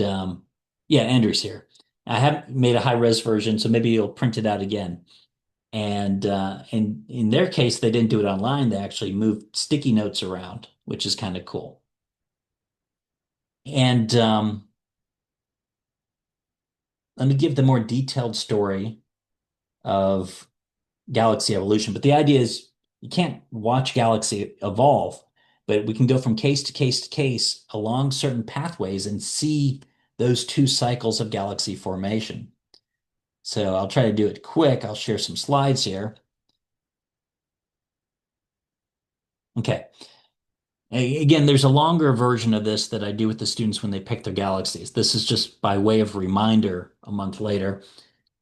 yeah, Andrew's here. I have made a high res version, so maybe you'll print it out again. And in their case, they didn't do it online. They actually moved sticky notes around, which is kind of cool. And let me give the more detailed story of galaxy evolution. But the idea is you can't watch galaxy evolve, but we can go from case to case to case along certain pathways and see those 2 cycles of galaxy formation. So I'll try to do it quick. I'll share some slides here. Okay. Again, there's a longer version of this that I do with the students when they pick their galaxies. This is just by way of reminder a month later.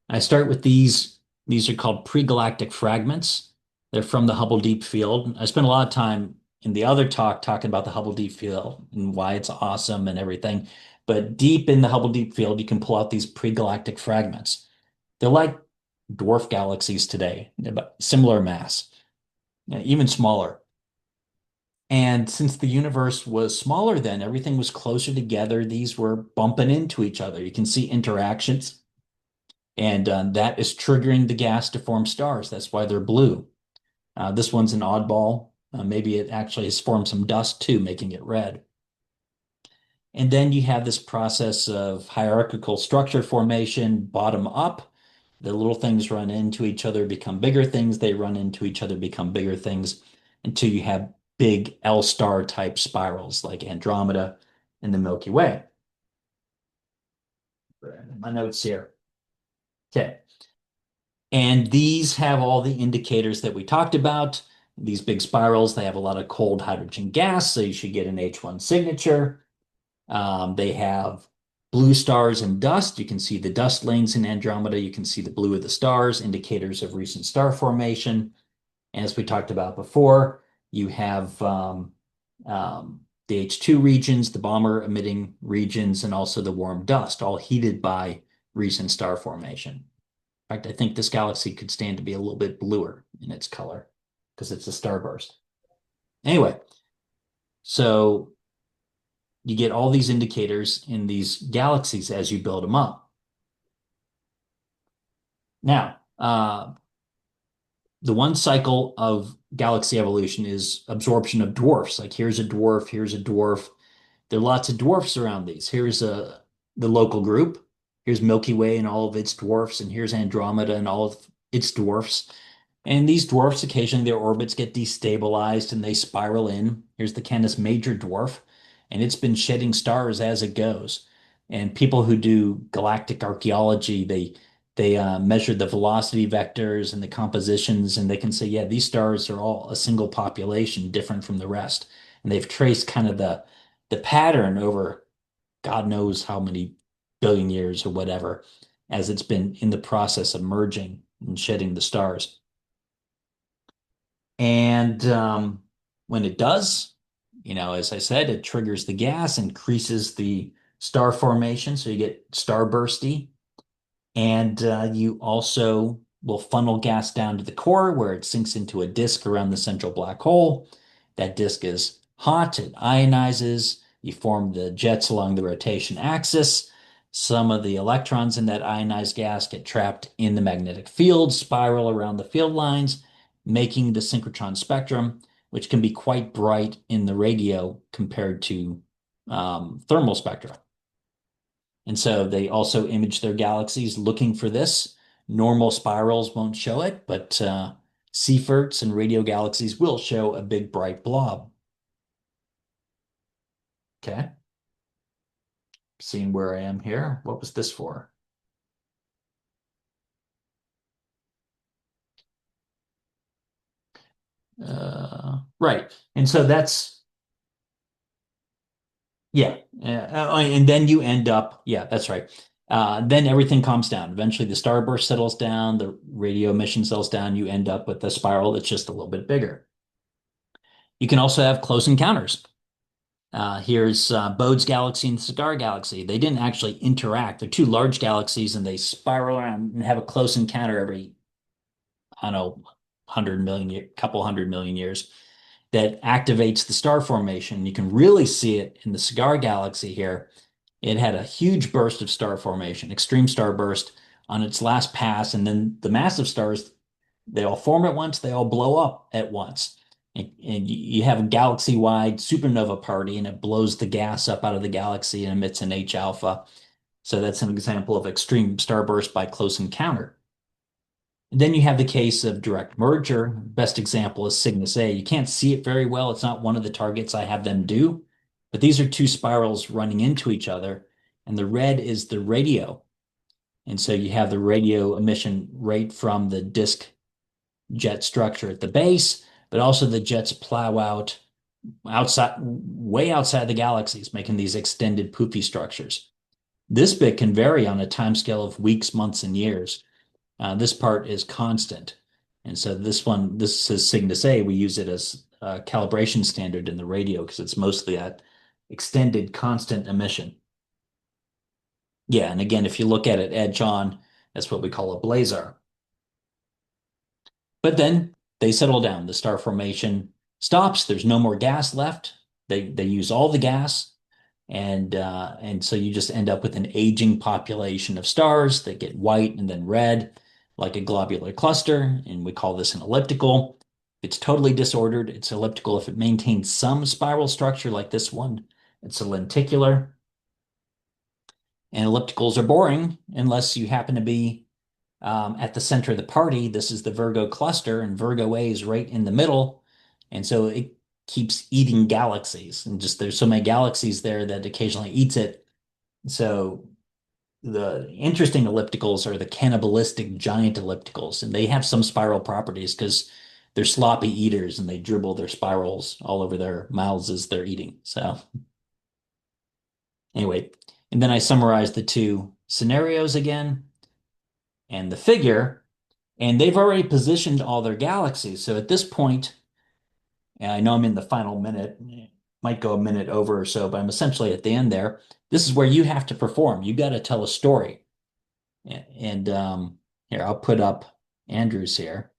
I start with these. These are called pregalactic fragments. They're from the Hubble Deep Field. I spent a lot of time in the other talk talking about the Hubble Deep Field and why it's awesome and everything. But deep in the Hubble Deep Field, you can pull out these pregalactic fragments. They're like dwarf galaxies today, about similar mass, even smaller. And since the universe was smaller then, everything was closer together. These were bumping into each other. You can see interactions, and that is triggering the gas to form stars. That's why they're blue. This one's an oddball. Maybe it actually has formed some dust too, making it red. And then you have this process of hierarchical structure formation, bottom up. The little things run into each other, become bigger things. They run into each other, become bigger things, until you have big L star type spirals like Andromeda and the Milky Way. My notes here. Okay. And these have all the indicators that we talked about. These big spirals, they have a lot of cold hydrogen gas, so you should get an H1 signature. They have blue stars and dust. You can see the dust lanes in Andromeda. You can see the blue of the stars, indicators of recent star formation. As we talked about before, you have the H2 regions, the bomber emitting regions, and also the warm dust, all heated by recent star formation. In fact, I think this galaxy could stand to be a little bit bluer in its color because it's a starburst. Anyway, so you get all these indicators in these galaxies as you build them up. Now, the 1 cycle of galaxy evolution is absorption of dwarfs. Like here's a dwarf, here's a dwarf. There are lots of dwarfs around these. Here's the local group. Here's Milky Way and all of its dwarfs, and here's Andromeda and all of its dwarfs. And these dwarfs, occasionally their orbits get destabilized and they spiral in. Here's the Canis Major dwarf, and it's been shedding stars as it goes. And people who do galactic archaeology, they measure the velocity vectors and the compositions, and they can say, yeah, these stars are all a single population, different from the rest. And they've traced kind of the pattern over God knows how many billion years or whatever, as it's been in the process of merging and shedding the stars. And when it does, as I said, it triggers the gas, increases the star formation, so you get starbursty. And you also will funnel gas down to the core where it sinks into a disk around the central black hole. That disk is hot, it ionizes, you form the jets along the rotation axis. Some of the electrons in that ionized gas get trapped in the magnetic field, spiral around the field lines, making the synchrotron spectrum, which can be quite bright in the radio compared to thermal spectra. And so they also image their galaxies looking for this. Normal spirals won't show it, but Seyferts and radio galaxies will show a big bright blob. Okay. Seeing where I am here. What was this for? Right. And so that's, yeah. And then you end up, yeah, that's right. Then everything calms down. Eventually the starburst settles down, the radio emission settles down. You end up with a spiral that's just a little bit bigger. You can also have close encounters. Here's Bode's galaxy and the Cigar galaxy. They didn't actually interact. They're two large galaxies and they spiral around and have a close encounter every, I don't know, 100 million, couple 100 million years that activates the star formation. You can really see it in the Cigar galaxy here. It had a huge burst of star formation, extreme starburst on its last pass, and then the massive stars, they all form at once, they all blow up at once. And you have a galaxy-wide supernova party, and it blows the gas up out of the galaxy and emits an H alpha. So that's an example of extreme starburst by close encounter. And then you have the case of direct merger. Best example is Cygnus A. You can't see it very well. It's not one of the targets I have them do, but these are two spirals running into each other, and the red is the radio. And so you have the radio emission right from the disk jet structure at the base, but also the jets plow out outside, way outside the galaxies, making these extended poofy structures. This bit can vary on a timescale of weeks, months, and years. This part is constant. And so this is Cygnus A. We use it as a calibration standard in the radio because it's mostly at extended constant emission. Yeah, and again, if you look at it edge on, that's what we call a blazar. But then they settle down. The star formation stops. There's no more gas left. They use all the gas, and so you just end up with an aging population of stars that get white and then red, like a globular cluster, and we call this an elliptical. It's totally disordered. It's elliptical if it maintains some spiral structure like this one. It's a lenticular. And ellipticals are boring unless you happen to be at the center of the party. This is the Virgo cluster, and Virgo A is right in the middle. And so it keeps eating galaxies. And just there's so many galaxies there that occasionally eats it. So the interesting ellipticals are the cannibalistic giant ellipticals, and they have some spiral properties because they're sloppy eaters and they dribble their spirals all over their mouths as they're eating. So anyway, and then I summarized the two scenarios again and the figure, and they've already positioned all their galaxies. So at this point, and I know I'm in the final minute, might go a minute over or so, but I'm essentially at the end there. This is where you have to perform. You got to tell a story. And here, I'll put up Andrew's here.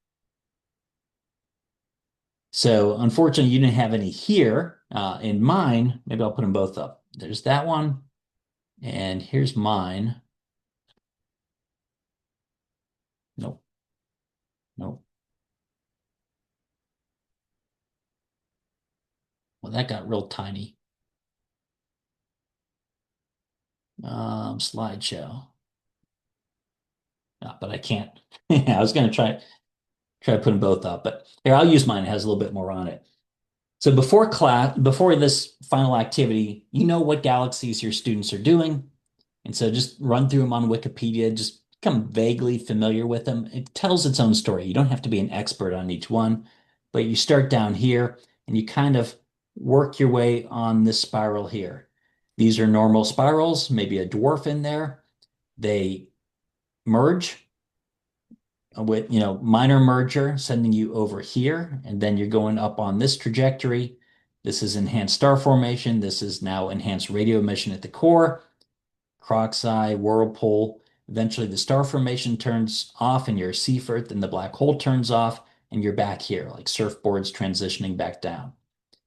So unfortunately, you didn't have any here. In mine, maybe I'll put them both up. There's that one, and here's mine. Nope. Nope. Well, that got real tiny. Slideshow. But I can't. I was going to try to put them both up, but here, I'll use mine. It has a little bit more on it. So before this final activity, you know what galaxies your students are doing. And so just run through them on Wikipedia, just become vaguely familiar with them. It tells its own story. You don't have to be an expert on each one, but you start down here and you kind of work your way on this spiral here. These are normal spirals, maybe a dwarf in there. They merge with, minor merger, sending you over here, and then you're going up on this trajectory. This is enhanced star formation. This is now enhanced radio emission at the core. Croc's Eye, Whirlpool. Eventually, the star formation turns off and you're a Seafert, then the black hole turns off and you're back here, like surfboards transitioning back down.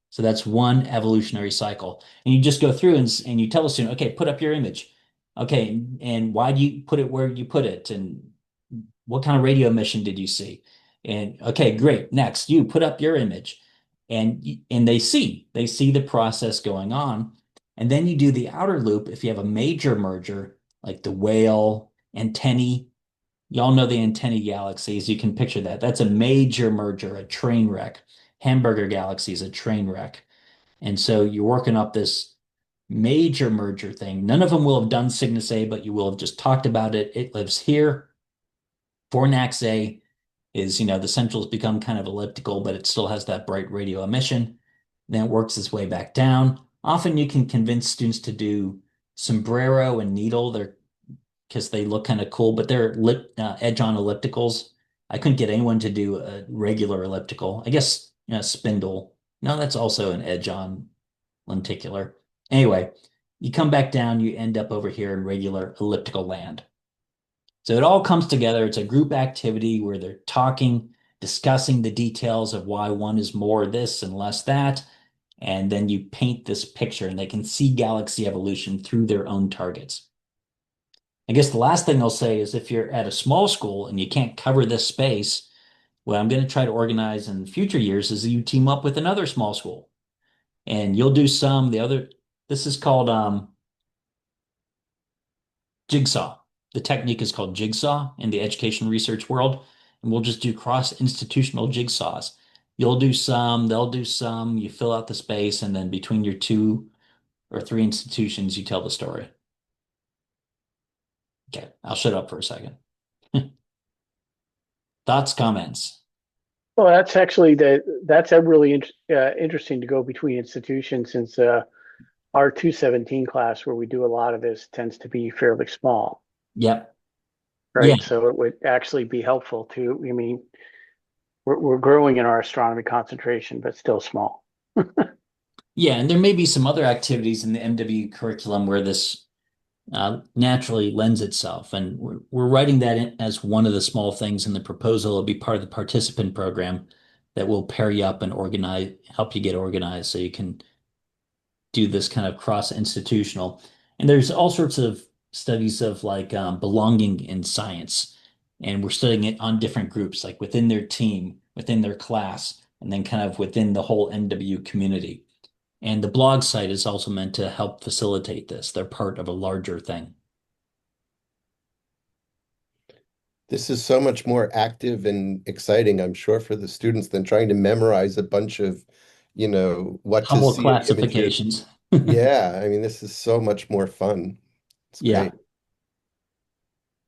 So that's one evolutionary cycle. And you just go through and you tell the student, okay, put up your image. Okay, and why do you put it where you put it? And what kind of radio emission did you see? And okay, great. Next, you put up your image. And they see the process going on. And then you do the outer loop if you have a major merger, like the whale, antennae. Y'all know the antennae galaxies. You can picture that. That's a major merger, a train wreck. Hamburger galaxy is a train wreck. And so you're working up this major merger thing. None of them will have done Cygnus A, but you will have just talked about it. It lives here. Fornax A is, the centrals become kind of elliptical, but it still has that bright radio emission. Then it works its way back down. Often you can convince students to do sombrero and needle. They're because they look kind of cool, but they're edge-on ellipticals. I couldn't get anyone to do a regular elliptical. I guess, spindle. No, that's also an edge-on lenticular. Anyway, you come back down, you end up over here in regular elliptical land. So it all comes together. It's a group activity where they're talking, discussing the details of why one is more this and less that. And then you paint this picture and they can see galaxy evolution through their own targets. I guess the last thing I'll say is if you're at a small school and you can't cover this space, what I'm going to try to organize in future years is you team up with another small school and you'll do this is called jigsaw. The technique is called jigsaw in the education research world. And we'll just do cross-institutional jigsaws. You'll do some, they'll do some, you fill out the space, and then between your 2 or 3 institutions, you tell the story. Okay, I'll shut up for a second. Thoughts, comments? Well, that's actually that's a really interesting to go between institutions since our 217 class where we do a lot of this tends to be fairly small, Yep. Yeah. right? So it would actually be helpful to, I mean, we're growing in our astronomy concentration, but still small. Yeah, and there may be some other activities in the MWU curriculum where this naturally lends itself. And we're writing that in as one of the small things in the proposal. It'll be part of the participant program that will pair you up and help you get organized so you can do this kind of cross-institutional. And there's all sorts of studies of like belonging in science. And we're studying it on different groups, like within their team, within their class, and then kind of within the whole MW community. And the blog site is also meant to help facilitate this. They're part of a larger thing. This is so much more active and exciting, I'm sure, for the students than trying to memorize a bunch of, what to Hubble see in images. classifications. Yeah, I mean, this is so much more fun. It's Yeah. great.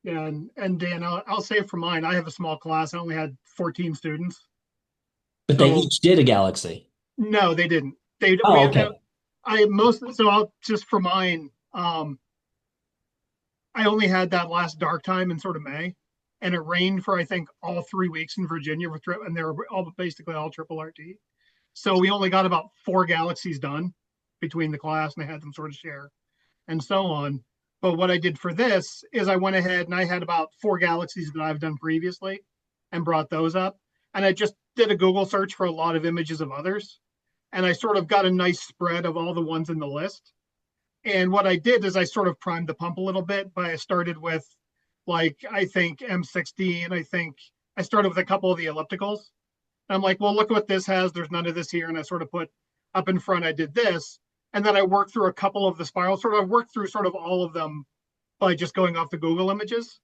Yeah, and Dan, I'll say for mine, I have a small class. I only had 14 students. But they So each did a galaxy. no, they didn't. Oh, okay. I'll just for mine, I only had that last dark time in sort of May, and it rained for I think all 3 weeks in Virginia and they were basically all triple RT. So we only got about 4 galaxies done between the class, and I had them sort of share and so on. But what I did for this is I went ahead and I had about 4 galaxies that I've done previously and brought those up. And I just did a Google search for a lot of images of others. And I sort of got a nice spread of all the ones in the list. And what I did is I sort of primed the pump a little bit by I started with I think M60, and I think I started with a couple of the ellipticals. And I'm like, well, look what this has. There's none of this here. And I sort of put up in front, I did this. And then I worked through a couple of the spirals. I worked through sort of all of them by just going off the Google images.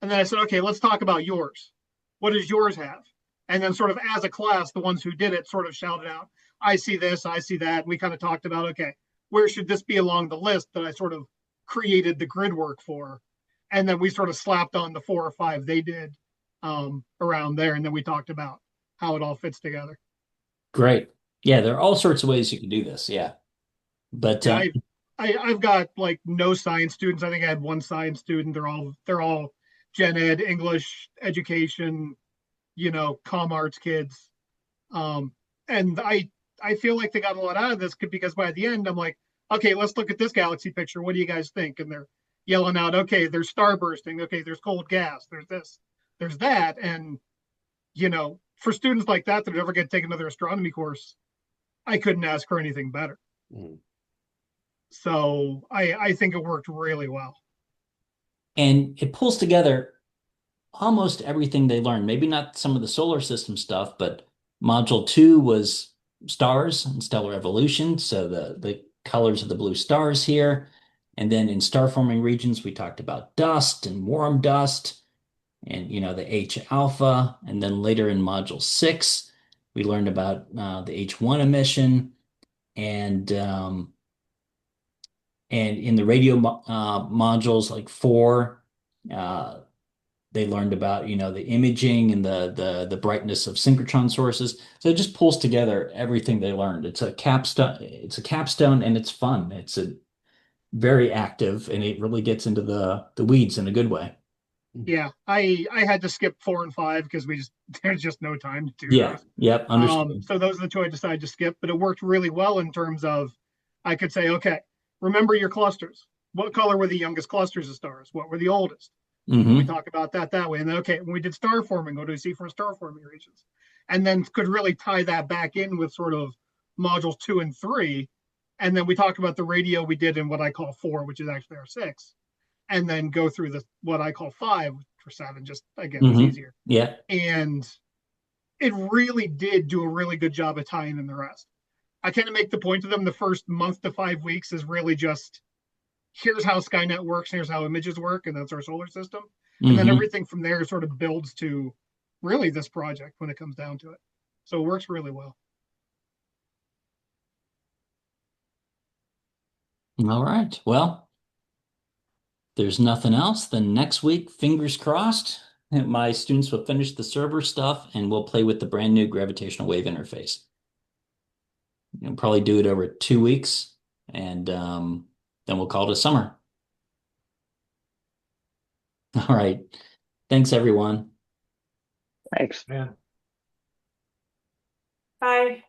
And then I said, okay, let's talk about yours. What does yours have? And then sort of as a class, the ones who did it sort of shouted out, I see this, I see that. And we kind of talked about, okay, where should this be along the list that I sort of created the grid work for? And then we sort of slapped on the 4 or 5 they did around there. And then we talked about how it all fits together. Great. Yeah, there are all sorts of ways you can do this. Yeah. But Yeah, I've got no science students. I think I had 1 science student. They're all gen ed, English, education, comm arts kids. And I feel like they got a lot out of this because by the end I'm like, okay, let's look at this galaxy picture. What do you guys think? And they're yelling out, okay, there's star bursting, okay, there's cold gas, there's this, there's that. And, for students like that ever get to take another astronomy course, I couldn't ask for anything better. Mhm. So I think it worked really well. And it pulls together almost everything they learned. Maybe not some of the solar system stuff, but module two was stars and stellar evolution. So the colors of the blue stars here. And then in star forming regions, we talked about dust and warm dust and the H alpha. And then later in module six, we learned about the H1 emission and in the radio modules like four, uh, they learned about the imaging and the brightness of synchrotron sources. So it just pulls together everything they learned. It's a capstone. It's a capstone, and it's fun. It's a very active, and it really gets into the weeds in a good way. Yeah, I had to skip 4 and 5 because there's just no time to do Yeah. those. Yep. Understood. So those are the two I decided to skip, but it worked really well in terms of I could say, okay, remember your clusters. What color were the youngest clusters of stars? What were the oldest? And we Hmm. talk about that way. And then, okay, when we did star forming, what do we see from star forming regions? And then could really tie that back in with sort of modules 2 and 3. And then we talk about the radio we did in what I call 4, which is actually our 6, and then go through the what I call 5 for 7. Just again, it's Hmm. easier. Yeah. And it really did do a really good job of tying in the rest. I kind of make the point to them the first month to 5 weeks is really just here's how Skynet works, here's how images work, and that's our solar system. And then Hmm. everything from there sort of builds to really this project when it comes down to it. So it works really well. All right. Well, there's nothing else. Then next week, fingers crossed, my students will finish the server stuff and we'll play with the brand new gravitational wave interface. Probably do it over 2 weeks, and then we'll call it a summer. All right. Thanks, everyone. Thanks. Man. Bye.